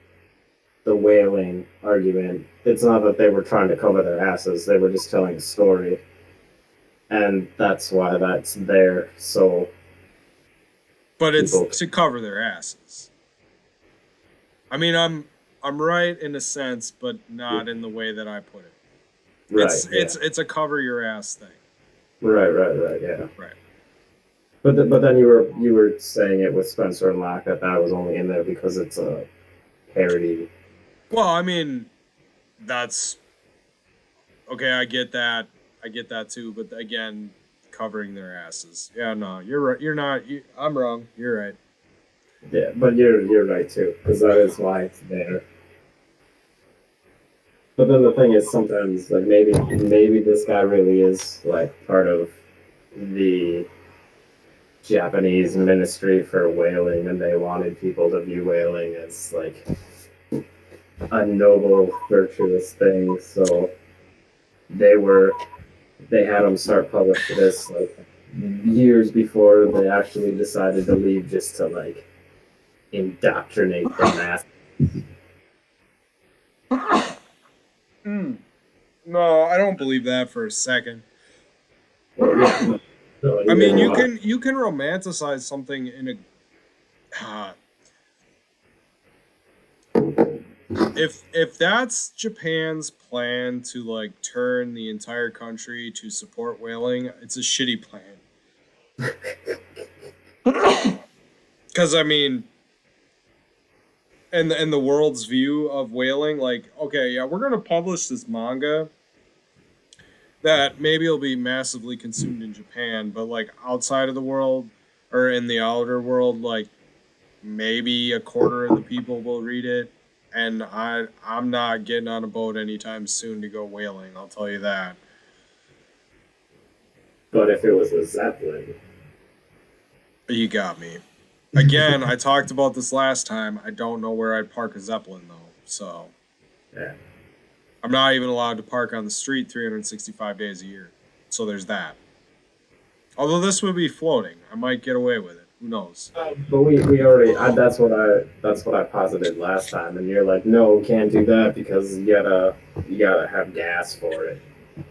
the whaling argument, it's not that they were trying to cover their asses; they were just telling a story, and that's why that's there. So, But it's people, to cover their asses. I mean, I'm right in a sense, but not in the way that I put it. right? It's a cover your ass thing. Right, yeah. Right. But then you were saying it with Spencer and Locke that was only in there because it's a parody. Well, I mean, that's okay. I get that too. But again, covering their asses. Yeah, no, you're right. You're not. I'm wrong. You're right. Yeah, but you're right too, because that is why it's there. But then the thing is, sometimes like maybe this guy really is like part of the Japanese ministry for whaling, and they wanted people to view whaling as like a noble, virtuous thing. So they had them start publishing this like years before they actually decided to leave, just to like indoctrinate the mass. No, I don't believe that for a second. Well, yeah, no, I mean, either you can romanticize something in a. If that's Japan's plan to like turn the entire country to support whaling, it's a shitty plan. Because I mean, and the world's view of whaling, like, okay, yeah, we're gonna publish this manga that maybe it'll be massively consumed in Japan, but like outside of the world or in the outer world, like maybe a quarter of the people will read it. And I'm not getting on a boat anytime soon to go whaling, I'll tell you that. But if it was a Zeppelin, You got me. Again, I talked about this last time. I don't know where I'd park a Zeppelin though, so yeah. I'm not even allowed to park on the street 365 days a year. So there's that. Although this would be floating, I might get away with it. Who knows? But we already that's what I posited last time, and you're like, no, we can't do that because you gotta have gas for it.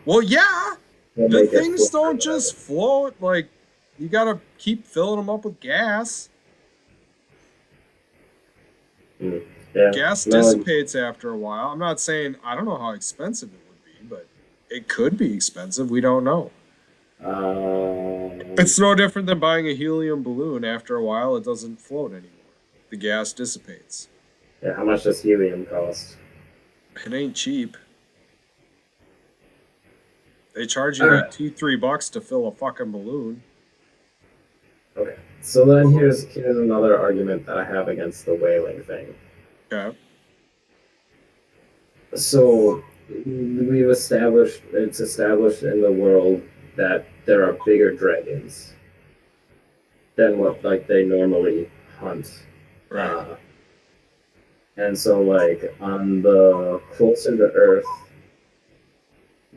Well, yeah. We'll The make it things float or don't just float. Like, you gotta keep filling them up with gas. whatever. Yeah. Gas No, dissipates after a while. I'm not saying I don't know how expensive it would be, but it could be expensive. We don't know. It's no different than buying a helium balloon. After a while, it doesn't float anymore. The gas dissipates. yeah, how much does helium cost? It ain't cheap. They charge you like $2-3 to fill a fucking balloon. Okay. So then here's another argument that I have against the whaling thing. Okay. So it's established in the world that there are bigger dragons than what like they normally hunt. Right. And so like on the closer to Earth,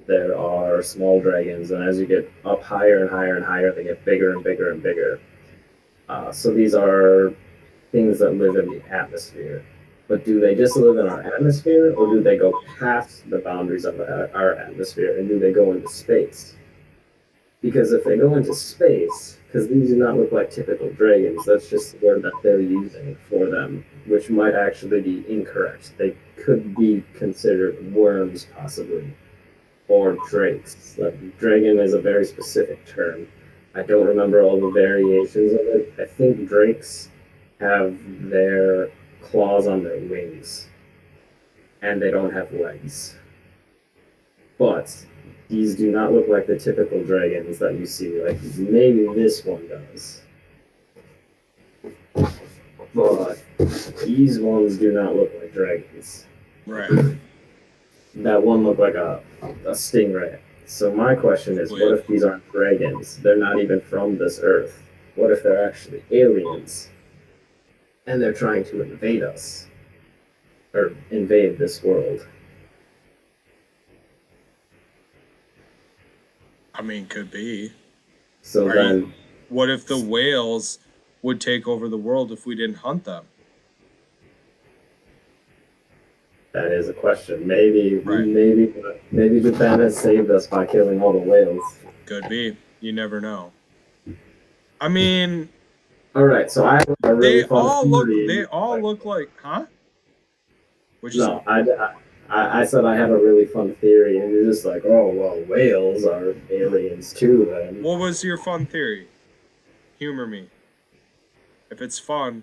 there are small dragons, and as you get up higher and higher and higher, they get bigger and bigger and bigger. So these are things that live in the atmosphere. But do they just live in our atmosphere, or do they go past the boundaries of our atmosphere, and do they go into space? Because if they go into space, because these do not look like typical dragons, that's just the word that they're using for them, which might actually be incorrect. They could be considered worms, possibly, or drakes. Like, dragon is a very specific term. I don't remember all the variations of it. I think drakes have their claws on their wings, and they don't have legs. But these do not look like the typical dragons that you see. Like, maybe this one does. But these ones do not look like dragons. Right. That one looked like a stingray. So my question is, what if these aren't dragons? They're not even from this earth. What if they're actually aliens? And they're trying to invade us. Or invade this world. I mean, could be. So then, what if the whales would take over the world if we didn't hunt them? that is a question. Maybe, Right. maybe Japan has saved us by killing all the whales. Could be. You never know. I mean, All right, so I have a really they fun all look. theory. They all look like, huh? What'd you say? No, I said I have a really fun theory, and you're just like, oh well, whales are aliens too. Then What was your fun theory? Humor me. If it's fun.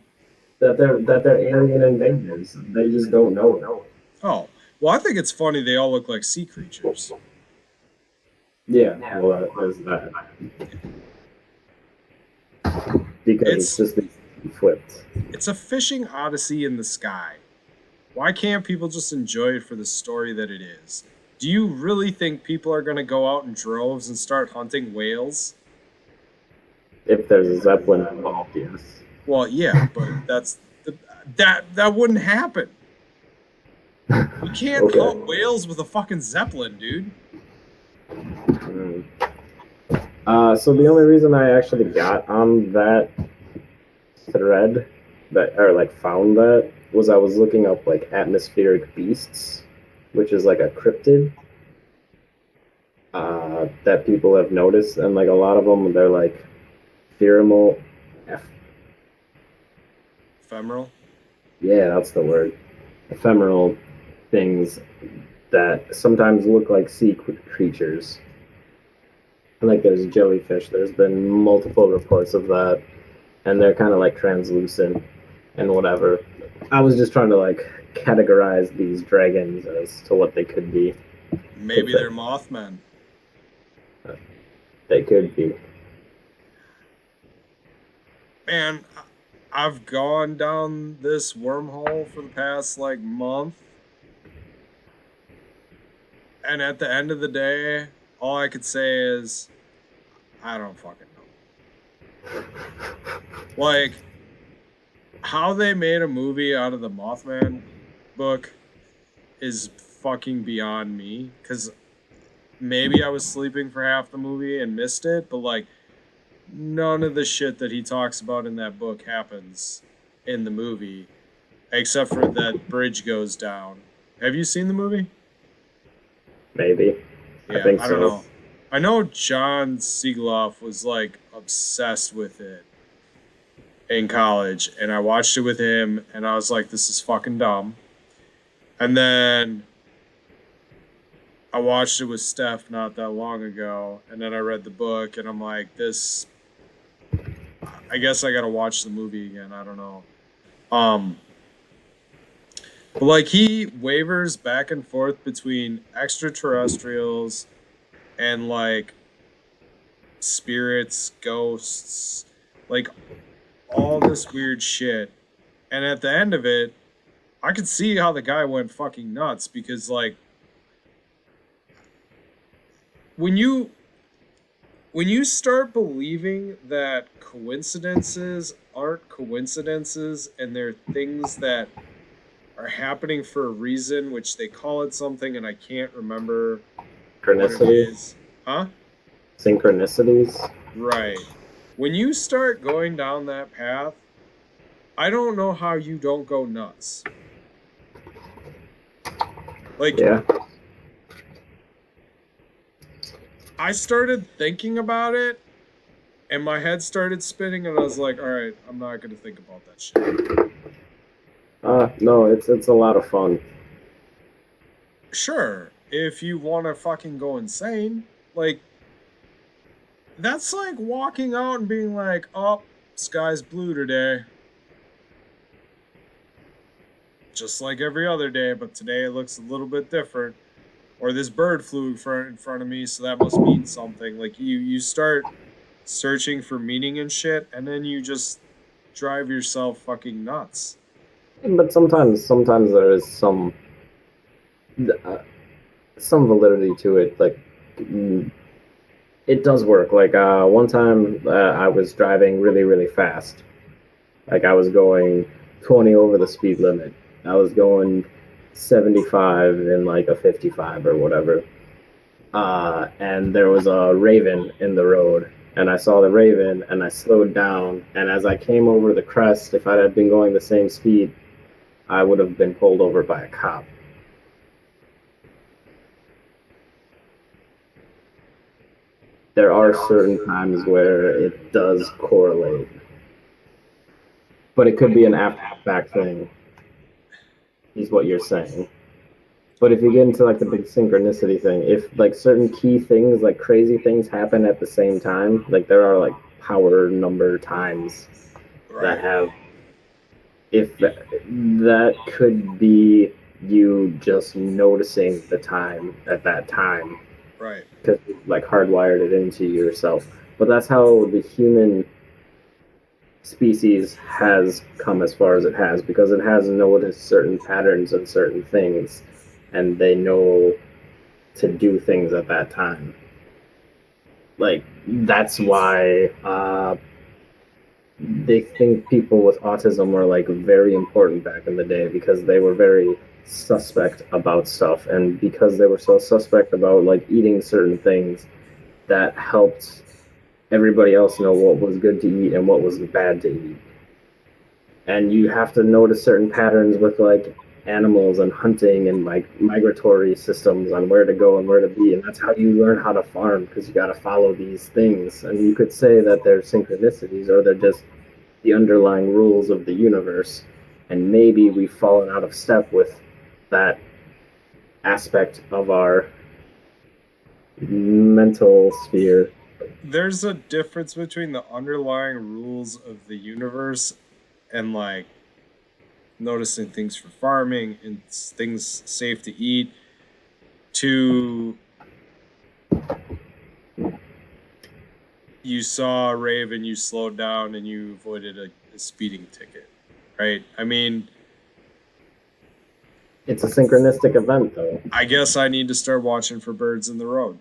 that they're alien invaders. They just don't know it. Oh, well, I think it's funny. They all look like sea creatures. Yeah, well, there's that. Because it's just flipped. It's a fishing odyssey in the sky. Why can't people just enjoy it for the story that it is? Do you really think people are going to go out in droves and start hunting whales? If there's a zeppelin involved, yes. Well, yeah, but that wouldn't happen. You can't Okay. hunt whales with a fucking zeppelin, dude. So the only reason I actually got on that thread found that was I was looking up like atmospheric beasts, which is like a cryptid that people have noticed, and like a lot of them they're like ephemeral. Ephemeral? Yeah, that's the word. Ephemeral things that sometimes look like sea creatures. Like there's jellyfish. There's been multiple reports of that, and they're kind of like translucent and whatever. I was just trying to like categorize these dragons as to what they could be. Maybe they're Mothmen. They could be. Man, I've gone down this wormhole for the past like month. And at the end of the day, all I could say is, I don't fucking know. Like, how they made a movie out of the Mothman book is fucking beyond me. Because maybe I was sleeping for half the movie and missed it, but like, none of the shit that he talks about in that book happens in the movie, except for that bridge goes down. Have you seen the movie? Maybe. Yeah, I think so. I don't know. I know John Siegeloff was like obsessed with it in college, and I watched it with him, and I was like, this is fucking dumb. And then I watched it with Steph not that long ago, and then I read the book, and I'm like, this, I guess I gotta watch the movie again. I don't know. But like he wavers back and forth between extraterrestrials and like spirits, ghosts, like all this weird shit. And at the end of it, I could see how the guy went fucking nuts because like when you start believing that coincidences aren't coincidences and they're things that are happening for a reason, which they call it something and I can't remember what it Synchronicity? is. Huh? Synchronicities? Right. When you start going down that path, I don't know how you don't go nuts. Like, Yeah. I started thinking about it, and my head started spinning, and I was like, all right, I'm not going to think about that shit. No, it's a lot of fun. Sure, if you want to fucking go insane, like, that's like walking out and being like, oh, sky's blue today. Just like every other day, but today it looks a little bit different. Or this bird flew in front of me, so that must mean something. Like, you start searching for meaning and shit, and then you just drive yourself fucking nuts. But sometimes there is uh, some validity to it. Like, mm, it does work. Like, one time I was driving really, really fast. Like, I was going 20 over the speed limit. I was going 75 in like a 55 or whatever. And there was a raven in the road. And I saw the raven and I slowed down. And as I came over the crest, if I had been going the same speed, I would have been pulled over by a cop. There are certain times where it does correlate, but it could be an after fact thing, is what you're saying. But if you get into like the big synchronicity thing, if like certain key things, like crazy things happen at the same time, like there are like power number times that have, if that could be you just noticing the time at that time, Right. because you like hardwired it into yourself. But that's how the human species has come as far as it has, because it has noticed certain patterns and certain things, and they know to do things at that time. Like, that's why they think people with autism were like very important back in the day, because they were very suspect about stuff, and because they were so suspect about like eating certain things, that helped everybody else know what was good to eat and what was bad to eat. And you have to notice certain patterns with like animals and hunting and like migratory systems on where to go and where to be, and that's how you learn how to farm, because you got to follow these things. And you could say that they're synchronicities, or they're just the underlying rules of the universe, and maybe we've fallen out of step with that aspect of our mental sphere. There's a difference between the underlying rules of the universe and like noticing things for farming and things safe to eat, to you saw a raven, you slowed down, and you avoided a speeding ticket, right? I mean, It's a synchronistic event, though. I guess I need to start watching for birds in the road.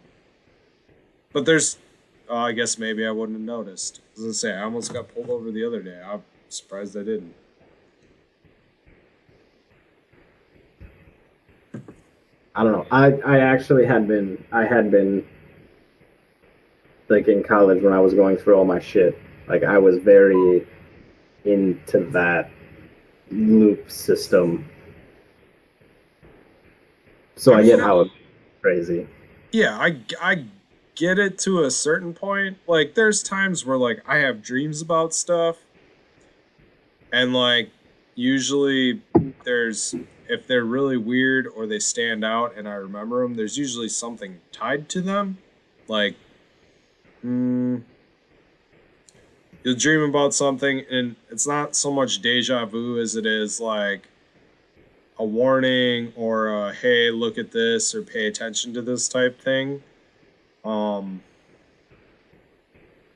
But there's, I guess maybe I wouldn't have noticed. As I say, I almost got pulled over the other day. I'm surprised I didn't. I don't know. I actually I had been like in college when I was going through all my shit. Like, I was very into that loop system. So I get how it's crazy. Yeah, I get it to a certain point. Like, there's times where, like, I have dreams about stuff. And, like, usually there's, if they're really weird or they stand out and I remember them, there's usually something tied to them. Like, you'll dream about something, and it's not so much deja vu as it is, like, a warning or a, hey, look at this or pay attention to this type thing. Can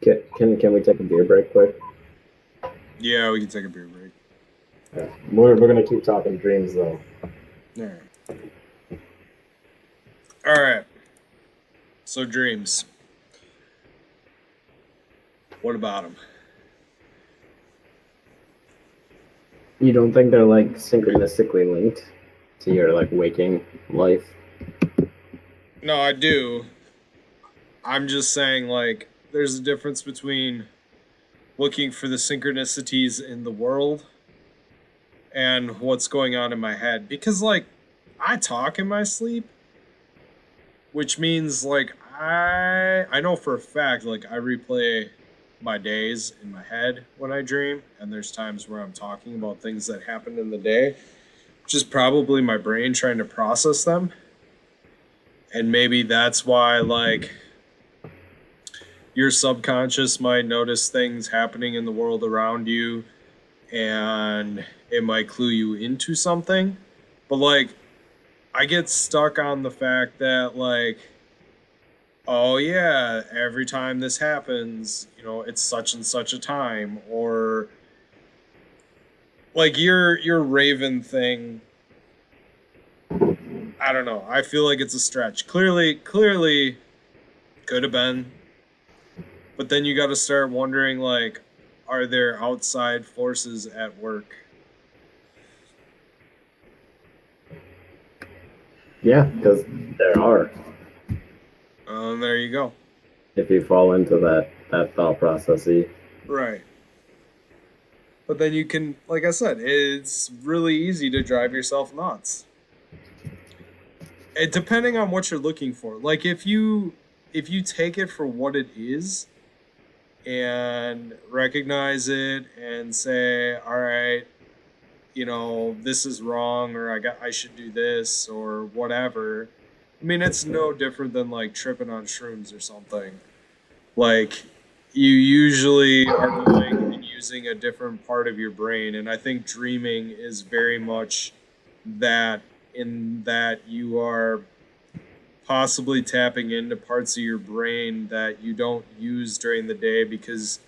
we take a beer break quick? Yeah, we can take a beer break. We're gonna keep talking dreams though. All right. So dreams. What about them? You don't think they're like synchronistically linked to your like waking life? No, I do. I'm just saying, like, there's a difference between looking for the synchronicities in the world and what's going on in my head. Because, like, I talk in my sleep, which means, like, I know for a fact, like, I replay my days in my head when I dream, and there's times where I'm talking about things that happened in the day, which is probably my brain trying to process them. And maybe that's why, like, your subconscious might notice things happening in the world around you and it might clue you into something. But, like, I get stuck on the fact that, like, oh yeah, every time this happens, it's such and such a time, or like your Raven thing. I don't know. I feel like it's a stretch. Clearly could have been. But then you got to start wondering, like, are there outside forces at work? Yeah, because there are. There you go. If you fall into that thought processy. Right. But then you can, like I said, it's really easy to drive yourself nuts. Depending on what you're looking for. Like, if you take it for what it is and recognize it and say, all right, this is wrong, or I should do this, or whatever. I mean, it's no different than, like, tripping on shrooms or something. Like, you usually are going and using a different part of your brain, and I think dreaming is very much that, in that you are possibly tapping into parts of your brain that you don't use during the day because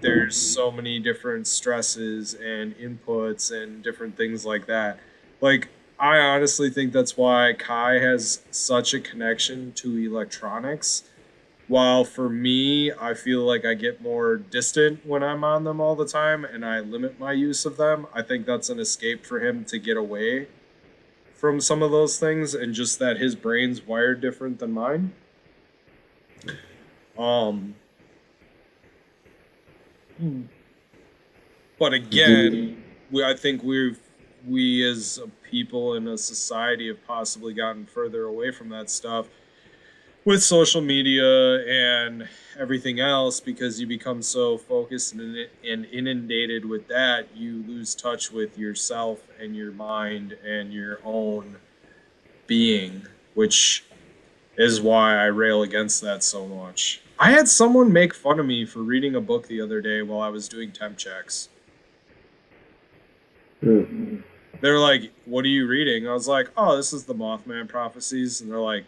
there's so many different stresses and inputs and different things like that. Like, I honestly think that's why Kai has such a connection to electronics. While for me, I feel like I get more distant when I'm on them all the time and I limit my use of them. I think that's an escape for him to get away from some of those things, and just that his brain's wired different than mine. Um, but again, I think we as a people in a society have possibly gotten further away from that stuff with social media and everything else, because you become so focused and inundated with that, you lose touch with yourself and your mind and your own being, which is why I rail against that so much. I had someone make fun of me for reading a book the other day while I was doing temp checks. Mm. They're like, "What are you reading?" I was like, "Oh, this is the Mothman Prophecies." And they're like,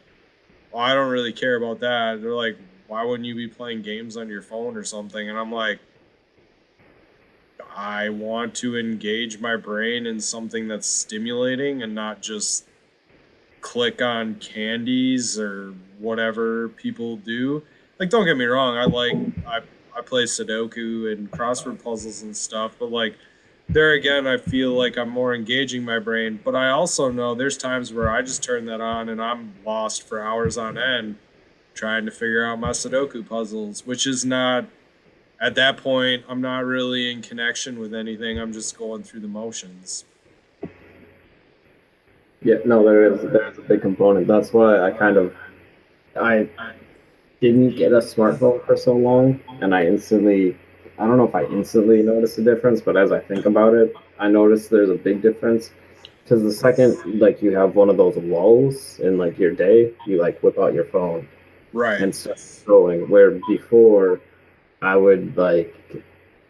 "Well, I don't really care about that." They're like, "Why wouldn't you be playing games on your phone or something?" And I'm like, I want to engage my brain in something that's stimulating and not just click on candies or whatever people do. Like, don't get me wrong, I play Sudoku and crossword puzzles and stuff, but, like, there again, I feel like I'm more engaging my brain. But I also know there's times where I just turn that on and I'm lost for hours on end trying to figure out my Sudoku puzzles, which is not, at that point, I'm not really in connection with anything. I'm just going through the motions. Yeah, no, there's a big component. That's why I didn't get a smartphone for so long, and I don't know if I instantly noticed a difference, but as I think about it, I noticed there's a big difference. Because the second, like, you have one of those lulls in, like, your day, you, like, whip out your phone Right. and start scrolling. Where before, I would, like,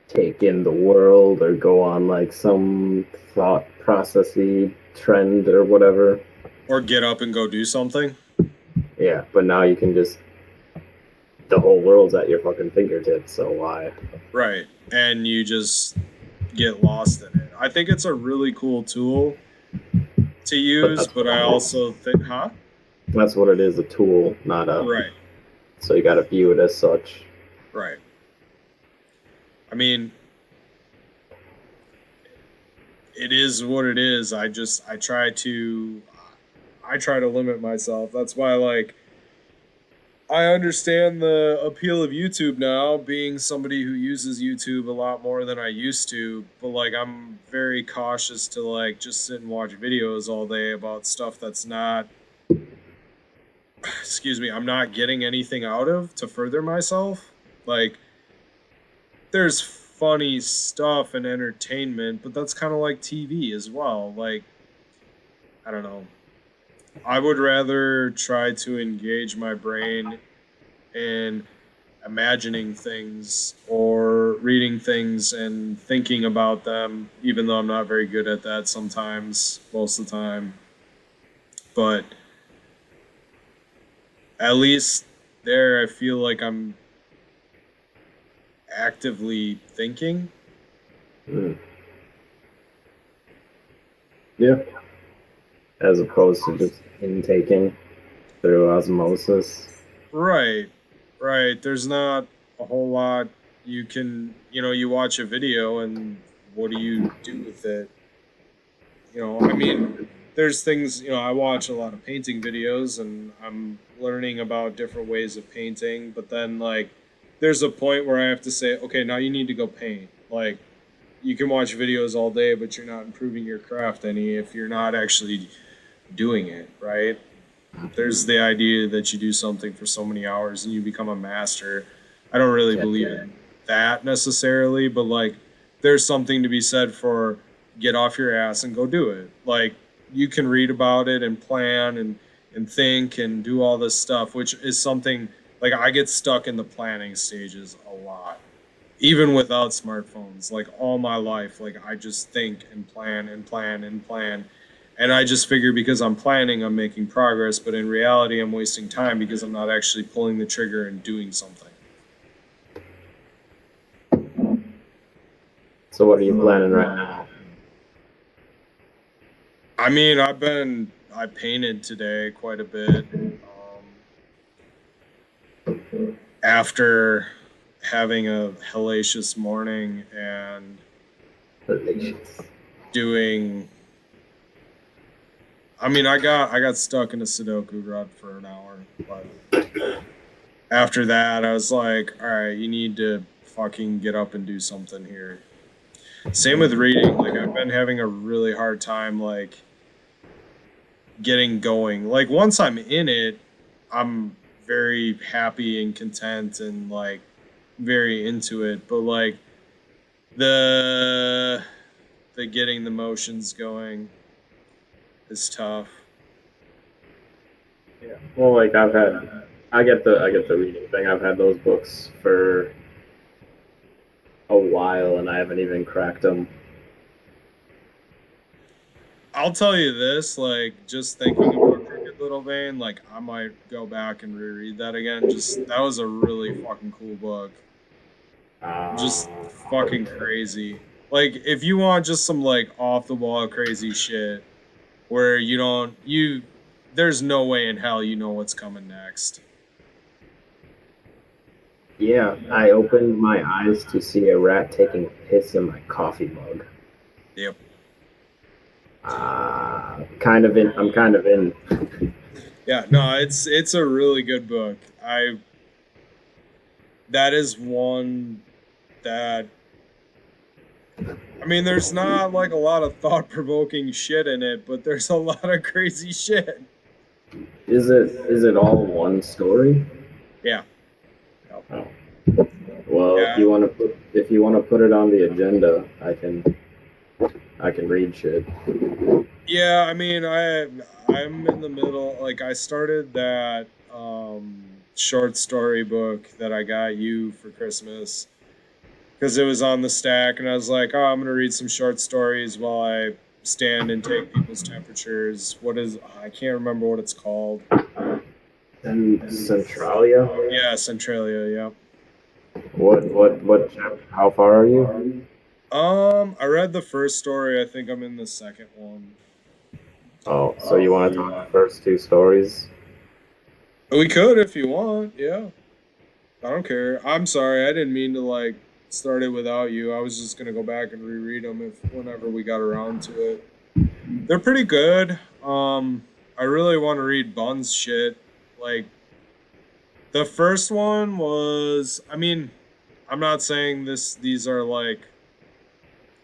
take in the world or go on, like, some thought processy trend or whatever. Or get up and go do something. Yeah, but now you can just, the whole world's at your fucking fingertips, so why? Right. And you just get lost in it. I think it's a really cool tool to use, but I also think, huh? That's what it is, a tool, not a. Right. So you gotta view it as such. Right. I mean, it is what it is. I try to limit myself. That's why, like, I understand the appeal of YouTube now, being somebody who uses YouTube a lot more than I used to. But like, I'm very cautious to like just sit and watch videos all day about stuff that's not, excuse me, I'm not getting anything out of to further myself. Like, there's funny stuff and entertainment, but that's kind of like TV as well. Like, I don't know. I would rather try to engage my brain in imagining things or reading things and thinking about them, even though I'm not very good at that sometimes, most of the time. But at least there, I feel like I'm actively thinking. Mm. Yeah. As opposed to just intaking through osmosis. Right, right. There's not a whole lot you can, you watch a video and what do you do with it? I mean, there's things, I watch a lot of painting videos and I'm learning about different ways of painting, but then like there's a point where I have to say, okay, now you need to go paint. Like you can watch videos all day, but you're not improving your craft any if you're not actually doing it, right? There's the idea that you do something for so many hours and you become a master. I don't really believe in that necessarily, but like there's something to be said for get off your ass and go do it. Like you can read about it and plan and think and do all this stuff, which is something like I get stuck in the planning stages a lot. Even without smartphones, like all my life, like I just think and plan and plan and plan. And I just figure because I'm planning, I'm making progress, but in reality, I'm wasting time because I'm not actually pulling the trigger and doing something. So what are you planning right now? I mean, I painted today quite a bit. After having a hellacious morning and Delicious. doing, I mean, I got stuck in a Sudoku rut for an hour, but after that, I was like, all right, you need to fucking get up and do something here. Same with reading. Like, I've been having a really hard time, like, getting going. Like, once I'm in it, I'm very happy and content and, like, very into it. But, like, the getting the motions going is tough. Yeah. Well, like I get the reading thing. I've had those books for a while, and I haven't even cracked them. I'll tell you this, like, just thinking about Crooked Little Vein, like, I might go back and reread that again. Just, that was a really fucking cool book. Just fucking crazy. Like, if you want just some, like, off the wall crazy shit where there's no way in hell you know what's coming next. Yeah, I opened my eyes to see a rat taking a piss in my coffee mug. Yep. Kind of in. I'm kind of in. Yeah, no, it's a really good book. That is one that, I mean, there's not like a lot of thought-provoking shit in it, but there's a lot of crazy shit. Is it all one story? Yeah. Oh. Well, Yeah. if you want to put it on the agenda, I can read shit. Yeah, I mean, I'm in the middle. Like, I started that short story book that I got you for Christmas because it was on the stack, and I was like, oh, I'm gonna read some short stories while I stand and take people's temperatures. I can't remember what it's called. And Centralia. Yeah, Centralia. Yeah. What chapter? How far are you? I read the first story. I think I'm in the second one. Oh, so you want to talk the first two stories? We could if you want. Yeah. I don't care. I'm sorry. I didn't mean to like start it without you. I was just gonna go back and reread them whenever we got around to it. They're pretty good. I really want to read Bun's shit. Like The first one was, I mean, I'm not saying these are like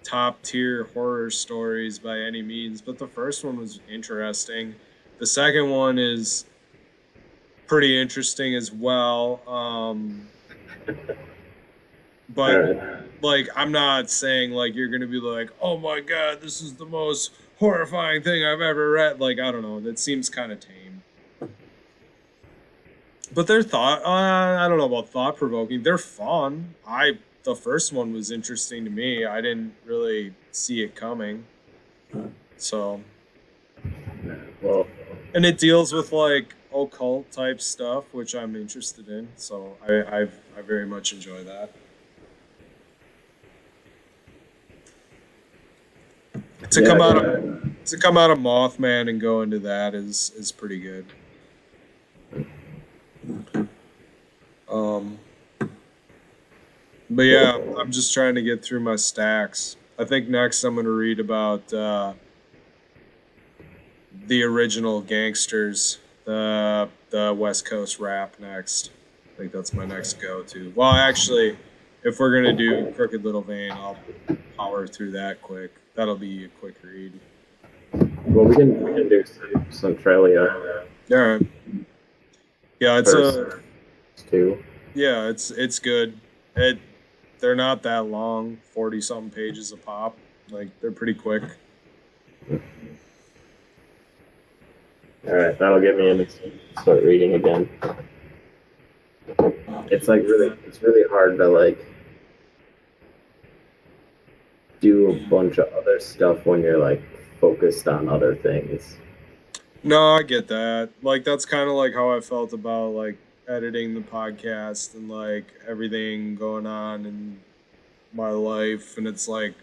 top tier horror stories by any means, but the first one was interesting. The second one is pretty interesting as well. But Alright. like, I'm not saying like you're gonna be like, oh my god, this is the most horrifying thing I've ever read. Like, I don't know, that seems kind of tame. But they're I don't know about thought provoking. They're fun. The first one was interesting to me. I didn't really see it coming. So, Well, and it deals with like occult type stuff, which I'm interested in. So I very much enjoy that. To yeah, come out yeah. of to come out of Mothman and go into that is pretty good. Um, but yeah, I'm just trying to get through my stacks. I think next I'm going to read about the original gangsters, the West Coast rap next. I think that's my next go-to. Well, actually, if we're gonna do Crooked Little Vein, I'll power through that quick. That'll be a quick read. Well, we can do some Centralia All right. Yeah, first too. yeah, it's good. They're not that long, 40 something pages a pop. Like, they're pretty quick. All right, that'll get me in to start reading again. It's really hard to like do a bunch of other stuff when you're like focused on other things. No, I get that. Like, that's kind of like how I felt about like editing the podcast and like everything going on in my life. And it's like,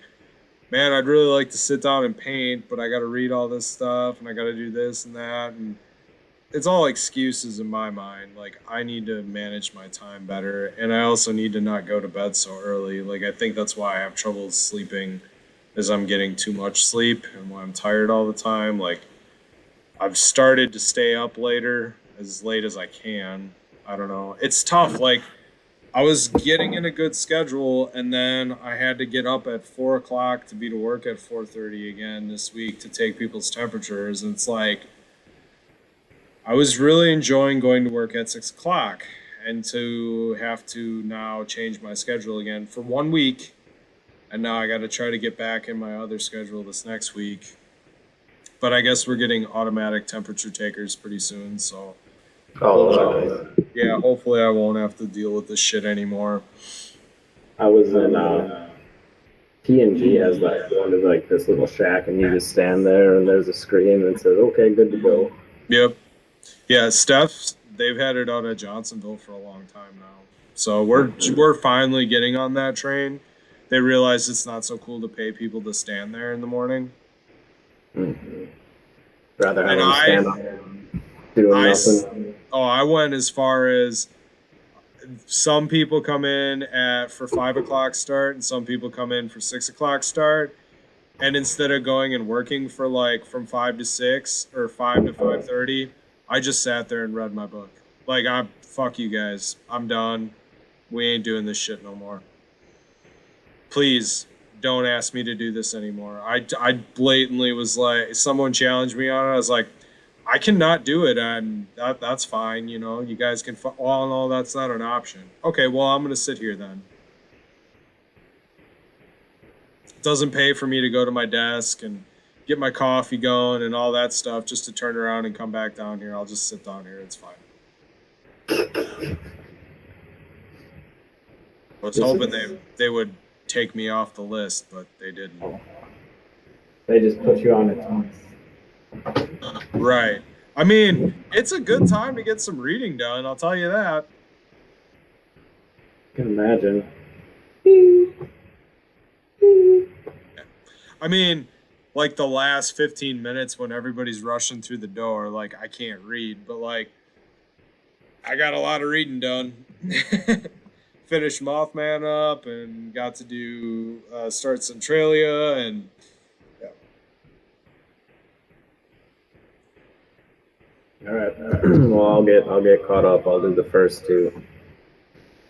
man, I'd really like to sit down and paint, but I got to read all this stuff and I got to do this and that. And it's all excuses in my mind. Like, I need to manage my time better. And I also need to not go to bed so early. Like, I think that's why I have trouble sleeping, is I'm getting too much sleep and why I'm tired all the time. Like, I've started to stay up later, as late as I can. I don't know. It's tough. Like, I was getting in a good schedule, and then I had to get up at 4 o'clock to be to work at 4:30 again this week to take people's temperatures. And it's like, I was really enjoying going to work at 6 o'clock, and to have to now change my schedule again for 1 week, and now I got to try to get back in my other schedule this next week. But I guess we're getting automatic temperature takers pretty soon, so Oh, nice. yeah, hopefully I won't have to deal with this shit anymore. I was in P&G has like one of like this little shack, and you just stand there, and there's a screen that says, "Okay, good to go." Yep. Yeah, Steph's, they've had it out at Johnsonville for a long time now. So we're finally getting on that train. They realize it's not so cool to pay people to stand there in the morning. Mm-hmm. Rather have And them stand up doing nothing. I went as far as some people come in at for 5 o'clock start and some people come in for 6 o'clock start. And instead of going and working for like from 5 to 6 or 5 to 5:30, I just sat there and read my book. Like, fuck you guys. I'm done. We ain't doing this shit no more. Please don't ask me to do this anymore. I blatantly was like, someone challenged me on it. I was like, I cannot do it, and that's fine. You know, you guys can. Oh no, that's not an option. Okay, well, I'm gonna sit here then. It doesn't pay for me to go to my desk and get my coffee going and all that stuff just to turn around and come back down here. I'll just sit down here. It's fine. I was hoping they would take me off the list, but they didn't. They just put you on it. Right. I mean, it's a good time to get some reading done, I'll tell you that. I can imagine. I mean, like the last 15 minutes when everybody's rushing through the door, like, I can't read, but like, I got a lot of reading done. Finished Mothman up and got to do start Centralia, and yeah. All right. Well, I'll get caught up. I'll do the first two.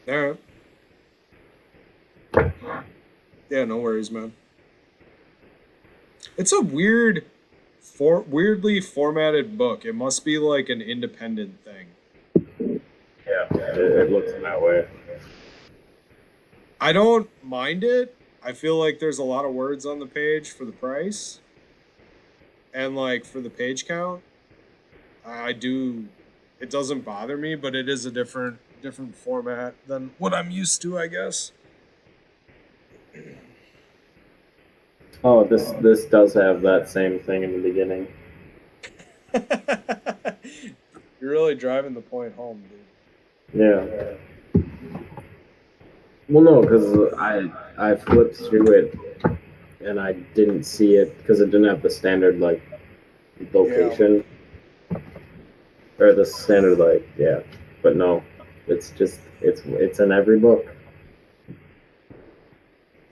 All right. Yeah, no worries, man. It's a weirdly formatted book. It must be like an independent thing. Yeah, it looks that way. I don't mind it. I feel like there's a lot of words on the page for the price, and like for the page count. I do. It doesn't bother me, but it is a different format than what I'm used to, I guess. Oh, this does have that same thing in the beginning. You're really driving the point home, dude. Yeah. Well, no, because I flipped through it and I didn't see it because it didn't have the standard like location or the standard like yeah. But no, it's just it's in every book.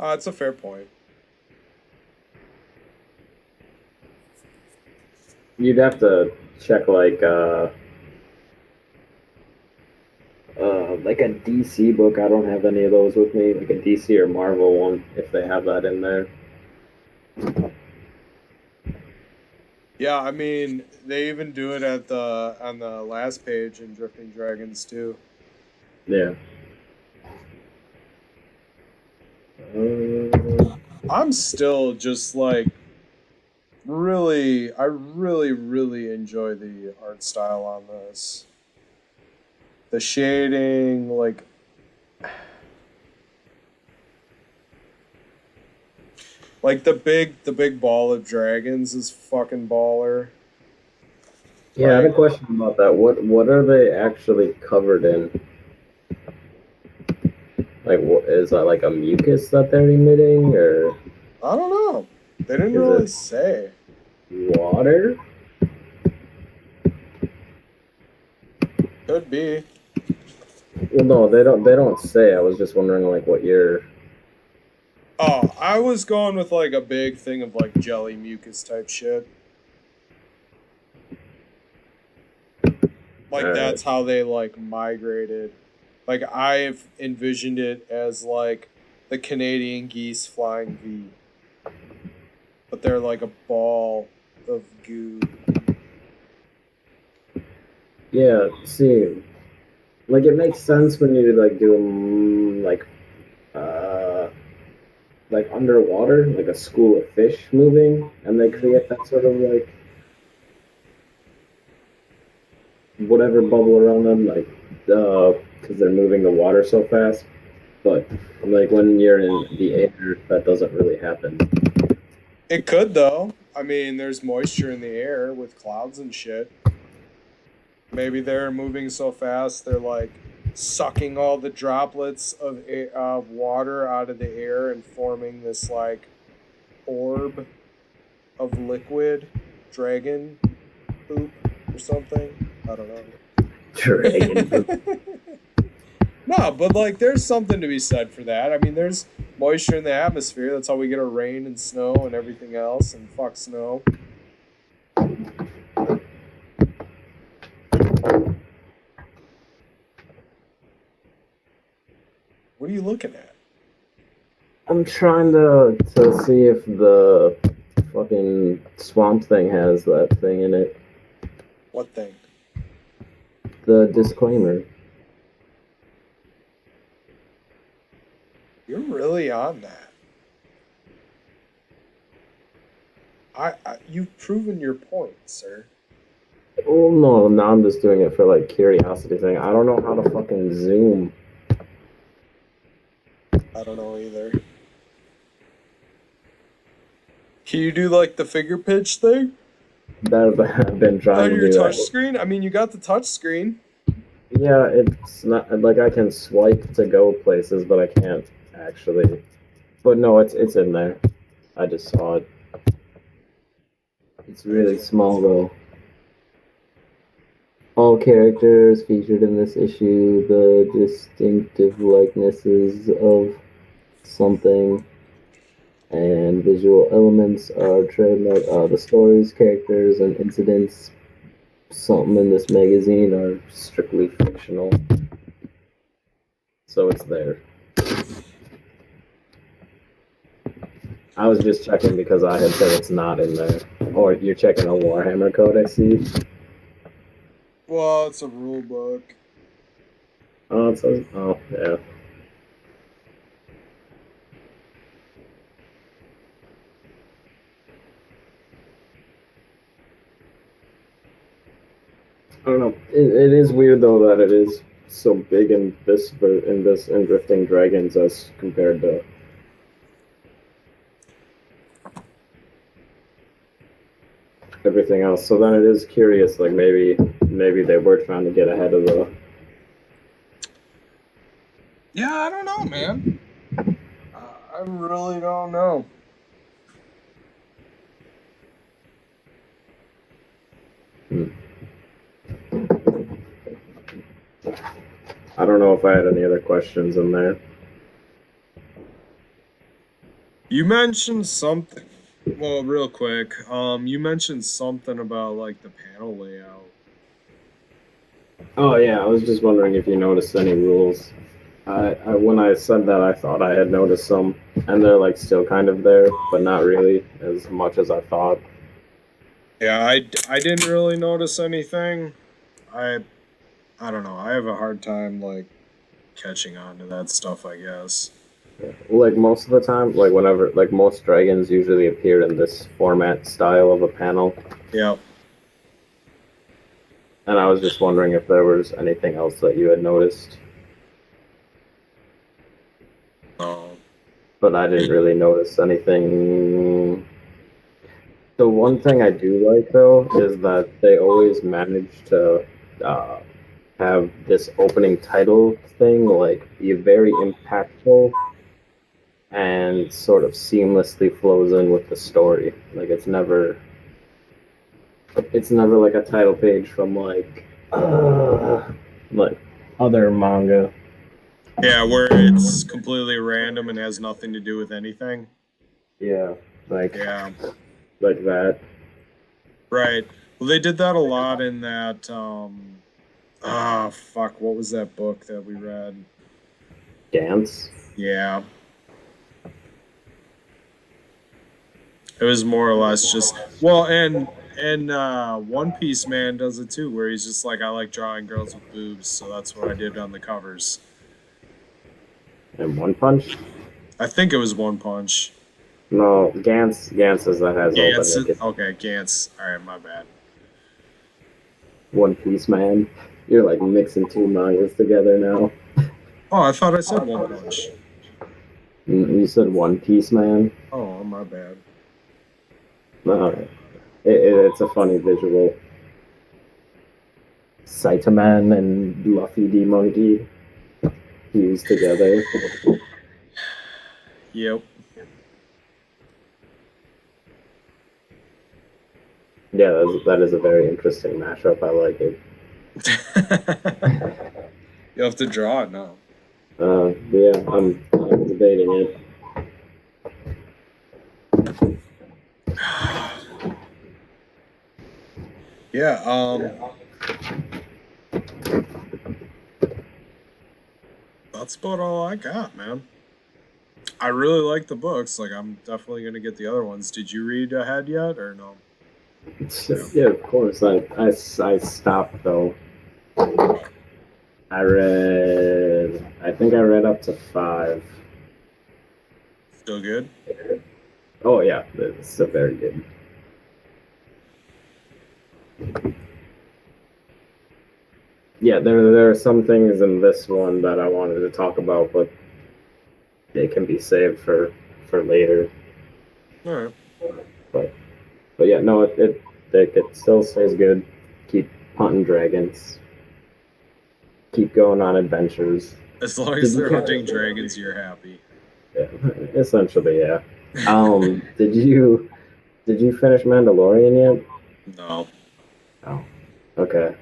It's a fair point. You'd have to check like a DC book. I don't have any of those with me. Like a DC or Marvel one, if they have that in there. Yeah, I mean, they even do it at the on the last page in Drifting Dragons too. Yeah. I'm still just like I really enjoy the art style on this. The shading, like the big ball of dragons is fucking baller. Yeah, I had a Like, question about that. What are they actually covered in? Like, what is that like a mucus that they're emitting, or I don't know. They didn't is really it say. water? Could be. Well, no, they don't. They don't say. I was just wondering, like, what your Oh, I was going with like a big thing of like jelly mucus type shit. Like Alright. that's how they like migrated. Like I've envisioned it as like the Canadian geese flying V, but they're like a ball of goo. Yeah, see, like it makes sense when you like do uh like underwater, like a school of fish moving, and they Hmm. create that sort of like whatever bubble around them, like because they're moving the water so fast. But like when you're in the air, that doesn't really happen. It could though. I mean, there's moisture in the air with clouds and shit. Maybe they're moving so fast they're like sucking all the droplets of water out of the air and forming this like orb of liquid dragon poop or something. I don't Dragon poop. know. No, but like there's something to be said for that. I mean, there's moisture in the atmosphere. That's how we get our rain and snow and everything else and fuck snow. What are you looking at? I'm trying to see if the fucking swamp thing has that thing in it. What thing? The disclaimer. You're really on that. You've proven your point, sir. Oh no, now I'm just doing it for like curiosity thing. I don't know how to fucking zoom. I don't know either. Can you do like the finger pitch thing That I've been trying on to your do touch that. screen? I mean, you got the touch screen. Yeah, it's not like I can swipe to go places, but I can't actually. But no, it's in there. I just saw it. It's really Okay. small though. All characters featured in this issue, the distinctive likenesses of something and visual elements are trademark. The stories, characters, and incidents something in this magazine are strictly fictional. So it's there. I was just checking because I had said it's not in there. Or you're checking a Warhammer code, I see. Well, it's a rule book. Oh, it says, oh, yeah. I don't know. It is weird though that it is so big in in Drifting Dragons as compared to everything else. So then it is curious, like maybe they were trying to get ahead of the. Yeah, I don't know, man. I really don't know. I don't know if I had any other questions in there. You mentioned something. Well, real quick, you mentioned something about like the panel layout. Oh yeah, I was just wondering if you noticed any rules. I when I said that, I thought I had noticed some, and they're like still kind of there, but not really as much as I thought. Yeah, I didn't really notice anything. I don't know. I have a hard time like catching on to that stuff, I guess. Like most of the time, like whenever, like most dragons usually appear in this format style of a panel, Yep. and I was just wondering if there was anything else that you had noticed, No. but I didn't really notice anything. The one thing I do like though is that they always manage to uh, have this opening title thing like be very impactful and sort of seamlessly flows in with the story. Like it's never like a title page from like other manga. Yeah, where it's completely random and has nothing to do with anything. Yeah, like Yeah. like that. Right. Well, they did that a lot in that. Fuck. What was that book that we read? Dance. Yeah. It was more or less just well, and One Piece Man does it too, where he's just like, I like drawing girls with boobs, so that's what I did on the covers. And One Punch. I think it was One Punch. No, Gantz is that has all the Gantz. naked. Okay, Gantz. All right, my bad. One Piece Man. You're like mixing two mangas together now. Oh, I thought I said One Punch. You said One Piece Man. Oh, my bad. No, it's a funny visual. Saitaman and Luffy D Monkey fused together. Yep. Yeah, that is a very interesting mashup. I like it. You have to draw it now. Yeah, I'm debating it. Yeah. That's about all I got, man. I really like the books. Like, I'm definitely gonna get the other ones. Did you read ahead yet, or no? Yeah, of course. I stopped though. I think I read up to 5. Still good? Oh yeah, it's still very good. Yeah, there are some things in this one that I wanted to talk about, but they can be saved for later. All right. But yeah, no, it still stays good. Keep hunting dragons. Keep going on adventures. As long as they're hunting dragons, you're happy. Yeah, essentially, yeah. Did you finish Mandalorian yet? No. Oh, okay.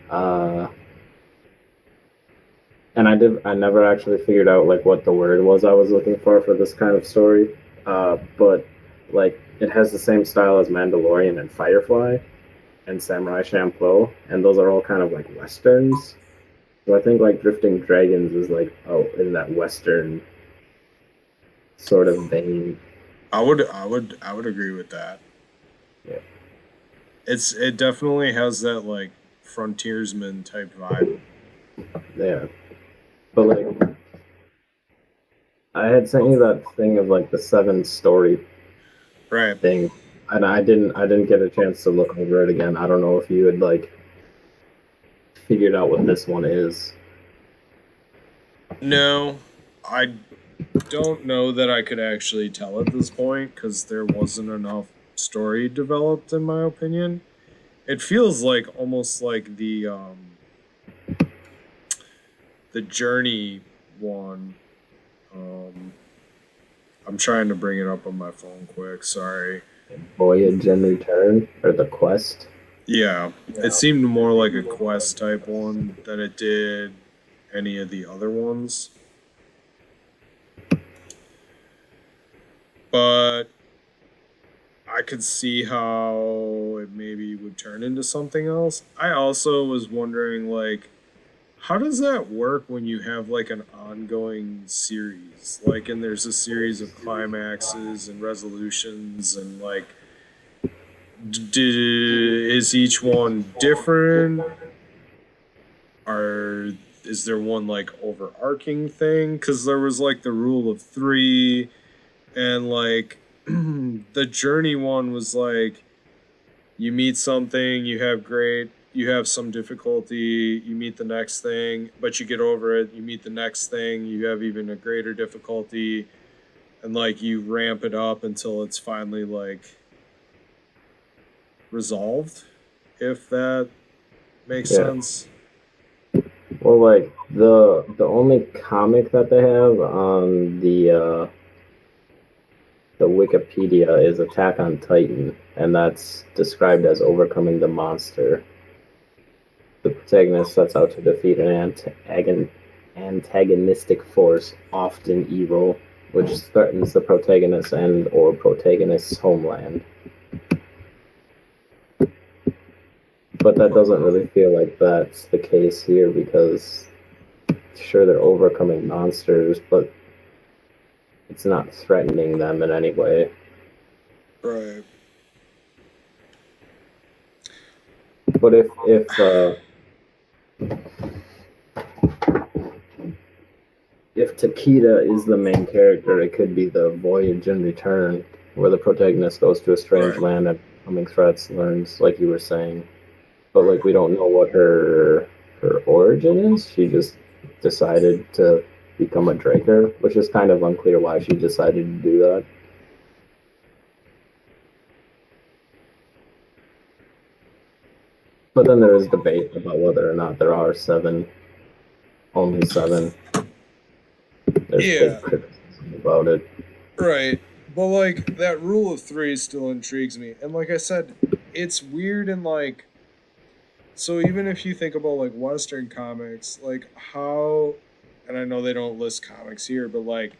And I never actually figured out like what the word was I was looking for this kind of story. But like it has the same style as Mandalorian and Firefly. and Samurai Champloo, and those are all kind of like westerns. So I think like Drifting Dragons is like in that western sort of vein. I would agree with that. Yeah. It definitely has that like frontiersman type vibe. Yeah, but like I had sent you that thing of like the 7 story Right. thing, and I didn't get a chance to look over it again. I don't know if you had like figured out what this one is. No, I don't know that I could actually tell at this point because there wasn't enough story developed, in my opinion. It feels like almost like the journey one. Um, I'm trying to bring it up on my phone quick. Sorry. Voyage and Return or the Quest. Yeah, it seemed more like a quest type one than it did any of the other ones. But I could see how it maybe would turn into something else. I also was wondering, like, how does that work when you have like an ongoing series? Like, and there's a series of climaxes and resolutions, and like, is each one different? Or is there one like overarching thing? Because there was like the rule of three, and like the journey one was like you meet something, you have some difficulty, you meet the next thing, but you get over it, you meet the next thing, you have even a greater difficulty, and like you ramp it up until it's finally like resolved, if that makes Yeah. sense. Well, like the only comic that they have on the Wikipedia is Attack on Titan, and that's described as overcoming the monster. The protagonist sets out to defeat an antagonistic force, often evil, which threatens the protagonist and or protagonist's homeland. But that doesn't really feel like that's the case here because sure they're overcoming monsters, but it's not threatening them in any way. Right. But if Takeda is the main character, it could be the Voyage and Return, where the protagonist goes to a strange Right. land and coming threats learns, like you were saying. But like we don't know what her origin is. She just decided to become a Draker, which is kind of unclear why she decided to do that. But then there is debate about whether or not there are only 7. There's Yeah. big criticism about it. Right. But like that rule of three still intrigues me. And like I said, it's weird and like so even if you think about like Western comics, like how and I know they don't list comics here, but like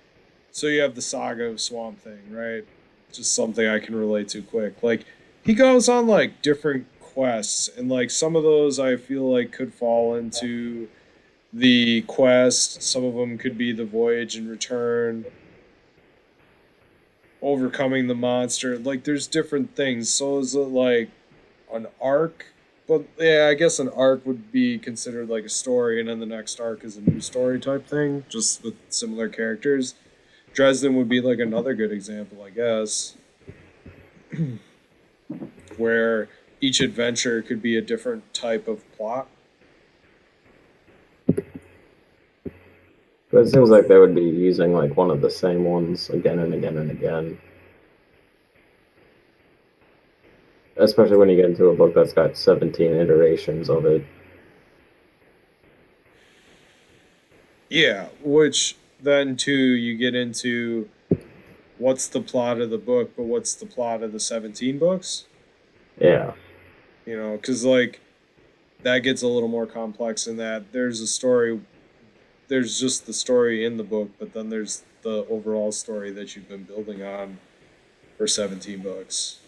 so you have the saga of Swamp Thing, right? Just something I can relate to quick. Like he goes on like different quests and like some of those I feel like could fall into the quest, some of them could be the voyage and return, overcoming the monster. Like there's different things. So is it like an arc? But yeah, I guess an arc would be considered like a story, and then the next arc is a new story type thing, just with similar characters. Dresden would be like another good example, I guess, where each adventure could be a different type of plot. But it seems like they would be using like one of the same ones again and again and again. Especially when you get into a book that's got 17 iterations of it. Yeah, which then too you get into what's the plot of the book, but what's the plot of the 17 books? Yeah. You know, because like that gets a little more complex in that there's a story, there's just the story in the book, but then there's the overall story that you've been building on for 17 books.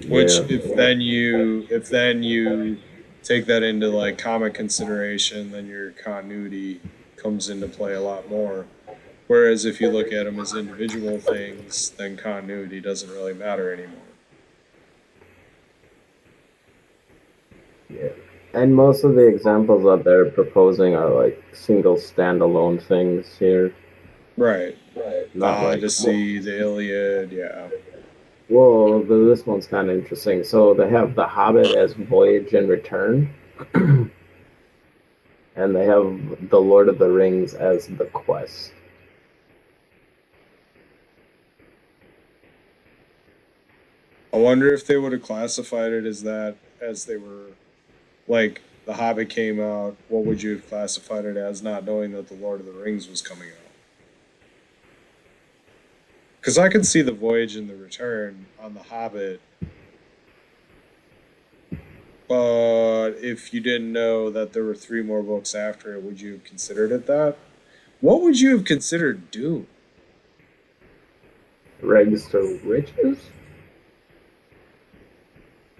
Which, Yeah. if then you take that into like comic consideration, then your continuity comes into play a lot more. Whereas if you look at them as individual things, then continuity doesn't really matter anymore. Yeah. And most of the examples that they're proposing are like single standalone things here. Right. The Not like, Odyssey, the Iliad, yeah. whoa, this one's kind of interesting. So they have The Hobbit as Voyage and Return, and they have The Lord of the Rings as The Quest. I wonder if they would have classified it as that as they were like The Hobbit came out, what would you have classified it as, not knowing that The Lord of the Rings was coming out? Because I could see the voyage and the return on The Hobbit, but if you didn't know that there were three more books after it, would you have considered it that? What would you have considered Dune? Rags to Riches?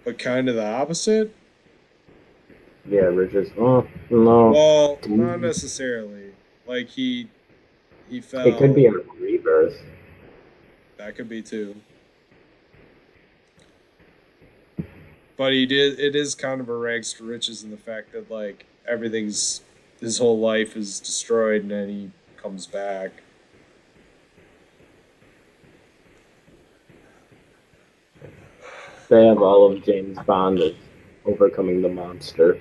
But kind of the opposite? Yeah, Riches. Oh, no. Well, not necessarily. Like he It could be fell. a rebirth. That could be too. But he did. It is kind of a rags to riches in the fact that like everything's his whole life is destroyed, and then he comes back. They have all of James Bond as overcoming the monster.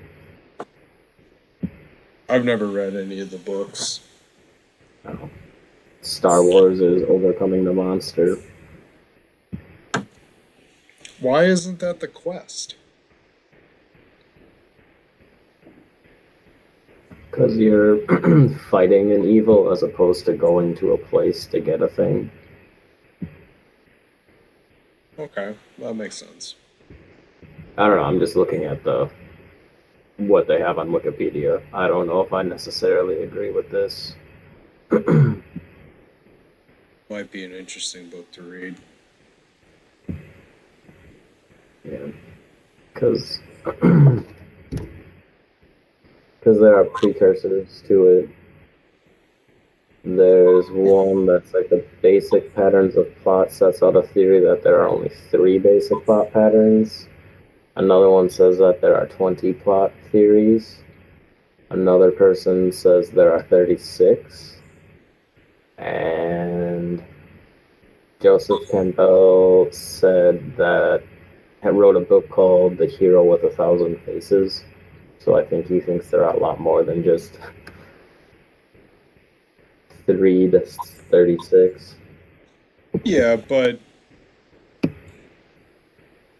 I've never read any of the books. Oh. Star Wars is overcoming the monster. Why isn't that the quest? Because you're fighting an evil as opposed to going to a place to get a thing. Okay, that makes sense. I don't know, I'm just looking at the what they have on Wikipedia. I don't know if I necessarily agree with this. Might be an interesting book to read. Yeah. Because there are precursors to it. There's one that's like the basic patterns of plot sets out a theory that there are only 3 basic plot patterns. Another one says that there are 20 plot theories. Another person says there are 36. And Joseph Campbell said that he wrote a book called The Hero with a Thousand Faces. So I think he thinks there are a lot more than just 3 to 36. Yeah, but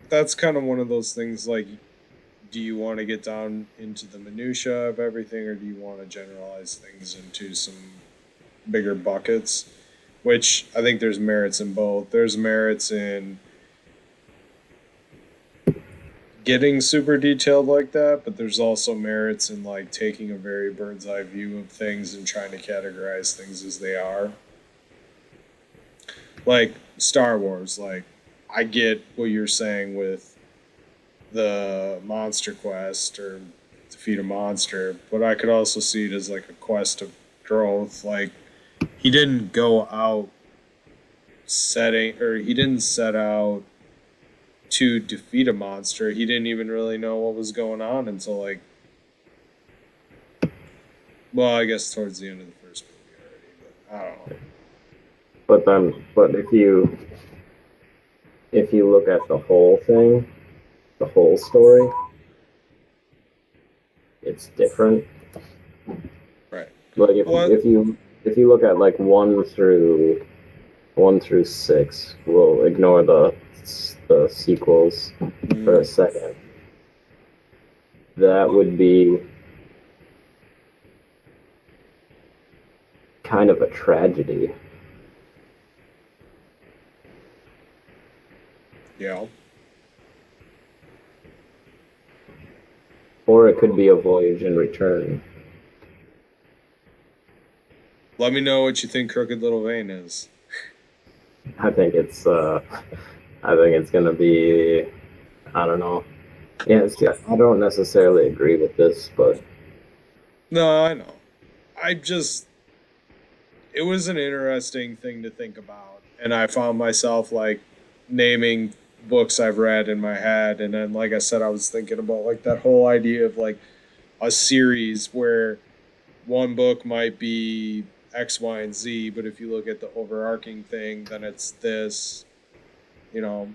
that's kind of one of those things like, do you want to get down into the minutia of everything, or do you want to generalize things into some bigger buckets? Which I think there's merits in both. There's merits in getting super detailed like that, but there's also merits in like taking a very bird's eye view of things and trying to categorize things as they are. Like Star Wars, like I get what you're saying with the monster quest or defeat a monster, but I could also see it as like a quest of growth. Like he didn't go out setting, or he didn't set out to defeat a monster. He didn't even really know what was going on until like, well, I guess towards the end of the first movie already, but I don't know. But if you look at the whole thing, the whole story, it's different. Right. Like What? if you look at like 1 through 6, we'll ignore the sequels for a second. That would be kind of a tragedy. Yeah. Or it could be a voyage and return. Let me know what you think Crooked Little Vein is. I think it's gonna be I don't know. Yeah, I don't necessarily agree with this, but No, I know. I just it was an interesting thing to think about, and I found myself like naming books I've read in my head, and then like I said, I was thinking about like that whole idea of like a series where one book might be X, Y, and Z, but if you look at the overarching thing, then it's this, you know,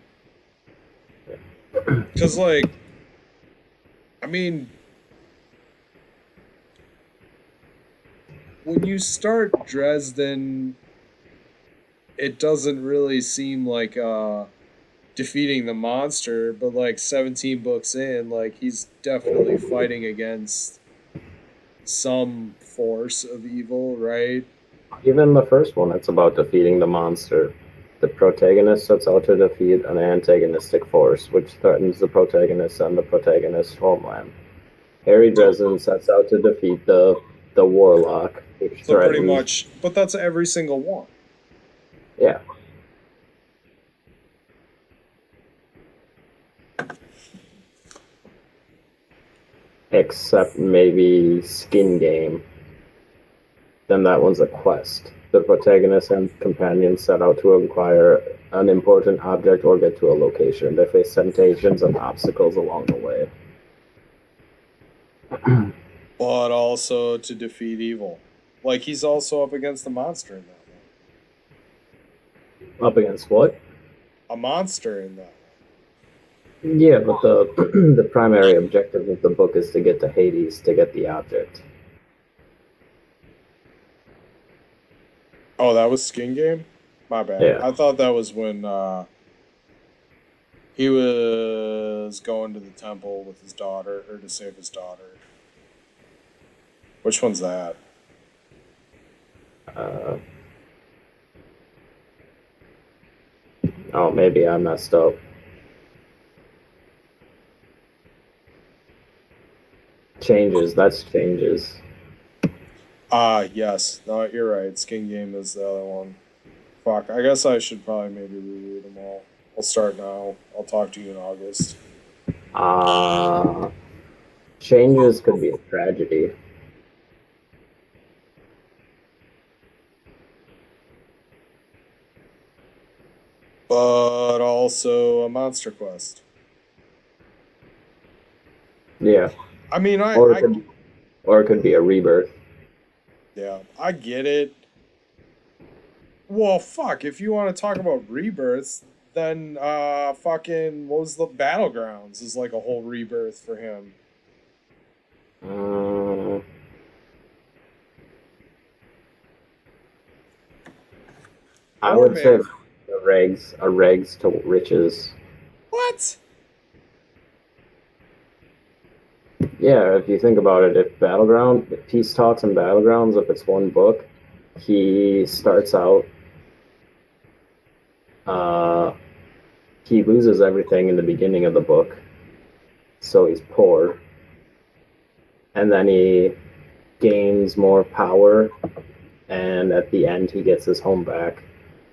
because like I mean, when you start Dresden, it doesn't really seem like defeating the monster, but like 17 books in, like he's definitely fighting against some force of evil, right? even the first one, it's about defeating the monster. The protagonist sets out to defeat an antagonistic force, which threatens the protagonist and the protagonist's homeland. Harry Dresden sets out to defeat the warlock, which So pretty threatens. much, but that's every single one. Yeah. Except maybe Skin Game. Then that one's a quest. The protagonist and companion set out to acquire an important object or get to a location. They face temptations and obstacles along the way. But also to defeat evil. Like he's also up against the monster in that Up against what? one. A monster in that Yeah, but the the primary objective of the book is to get to Hades to get the object. one. Oh, that was Skin Game? My bad. Yeah. I thought that was when he was going to the temple with his daughter, or to save his daughter. Which one's that? Oh, maybe I messed up. Changes. That's changes. Yes. No, you're right. Skin Game is the other one. Fuck. I guess I should probably maybe reread them all. I'll start now. I'll talk to you in August. Changes could be a tragedy. But also a Monster Quest. Yeah. I mean, Or it could be a rebirth. yeah, I get it. Well, fuck. If you want to talk about rebirths, then fucking what was the Battlegrounds is like a whole rebirth for him. I Or would say maybe a regs to riches. what? Yeah, if you think about it, if Peace Talks and Battlegrounds, if it's one book, he starts out, he loses everything in the beginning of the book, so he's poor, and then he gains more power, and at the end he gets his home back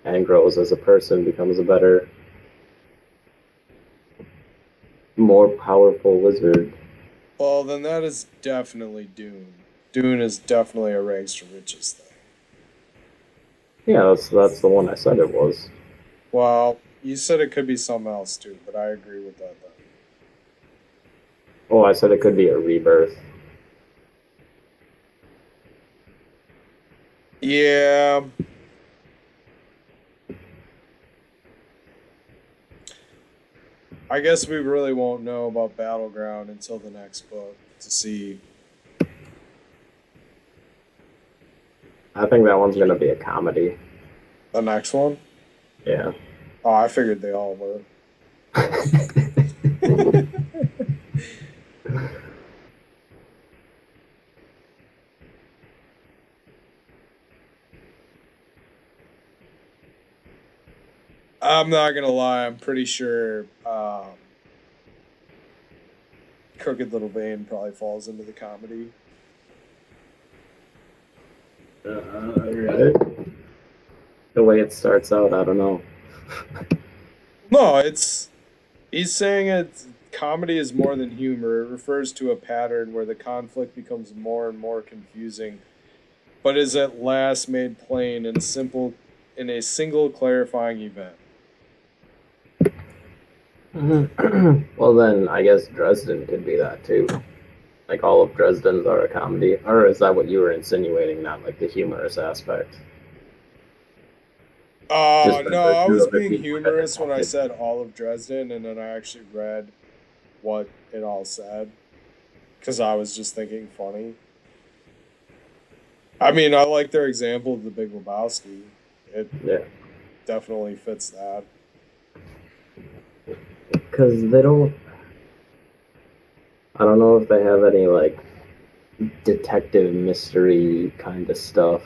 and grows as a person, becomes a better, more powerful wizard. Well, then that is definitely Dune. Dune is definitely a rags to riches thing. Yeah, that's the one I said it was. Well, you said it could be something else too, but I agree with that then. Oh, I said it could be a rebirth. Yeah. I guess we really won't know about Battleground until the next book to see. I think that one's gonna be a comedy. The next one? Yeah. Oh, I figured they all were. I'm not gonna lie, I'm pretty sure Crooked Little Vein probably falls into the comedy. Right. The way it starts out, I don't know. No, he's saying comedy is more than humor. It refers to a pattern where the conflict becomes more and more confusing, but is at last made plain in a single clarifying event. Well, then I guess Dresden could be that too. Like all of Dresden's are a comedy, or is that what you were insinuating? Not like the humorous aspect. Just No, the I two was of it being being humorous when I connected. said all of Dresden, and then I actually read what it all said because I was just thinking funny. I mean, I like their example of the Big Lebowski. It Yeah, definitely fits that. because they don't. I don't know if they have any like detective mystery kind of stuff.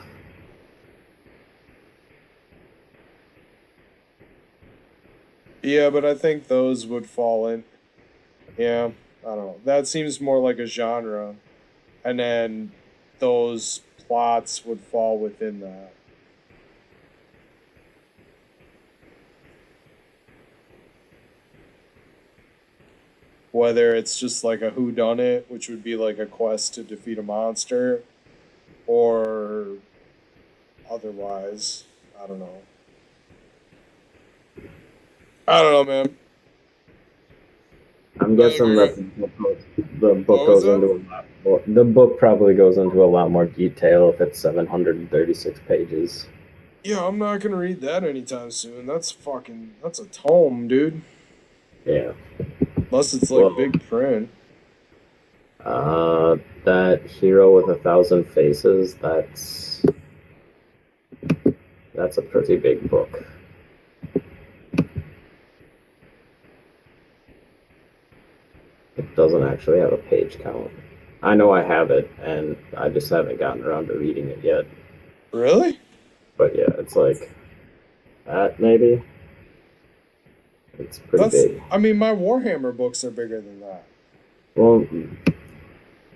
Yeah, but I think those would fall in. Yeah, I don't know. That seems more like a genre, and then those plots would fall within that. Whether it's just like a whodunit, which would be like a quest to defeat a monster, or otherwise, I don't know. I don't know, man. I'm I guessing agree. that the book What was goes that? into a lot more. The book probably goes into a lot more detail if it's 736 pages. Yeah, I'm not gonna read that anytime soon. That's a tome, dude. Yeah. Unless it's like Well, big print. that hero with 1,000 faces. That's a pretty big book. It doesn't actually have a page count. I know I have it, and I just haven't gotten around to reading it yet. Really? But yeah, it's like that maybe. It's pretty That's. big. I mean, my Warhammer books are bigger than that. Well,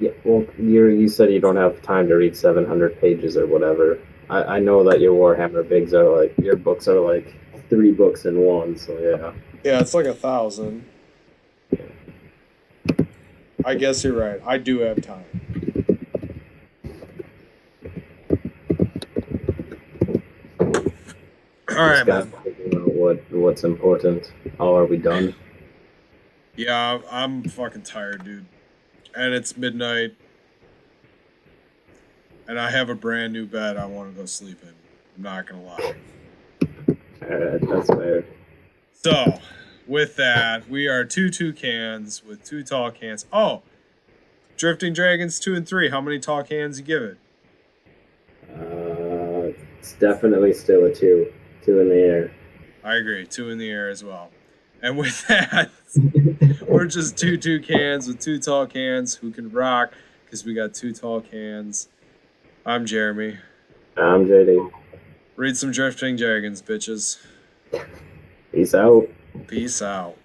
yeah. Well, you said you don't have time to read 700 pages or whatever. I know that your Warhammer bigs are like your books are like 3 books in one. So yeah. Yeah, it's like 1,000. I guess you're right. I do have time. All Just right, gotta man. figure out what's important. Oh, are we done? Yeah, I'm fucking tired, dude. And it's midnight, and I have a brand new bed I want to go sleep in. I'm not gonna lie. Alright, that's fair. So, with that, we are two toucans with two tall cans. Oh, Drifting Dragons 2 and 3. How many tall cans you give it? It's definitely still a two. Two in the air. I agree. 2 in the air as well. And with that, we're just two toucans with two tall cans who can rock because we got two tall cans. I'm Jeremy. I'm JD. Read some Drifting Dragons, bitches. Peace out. Peace out.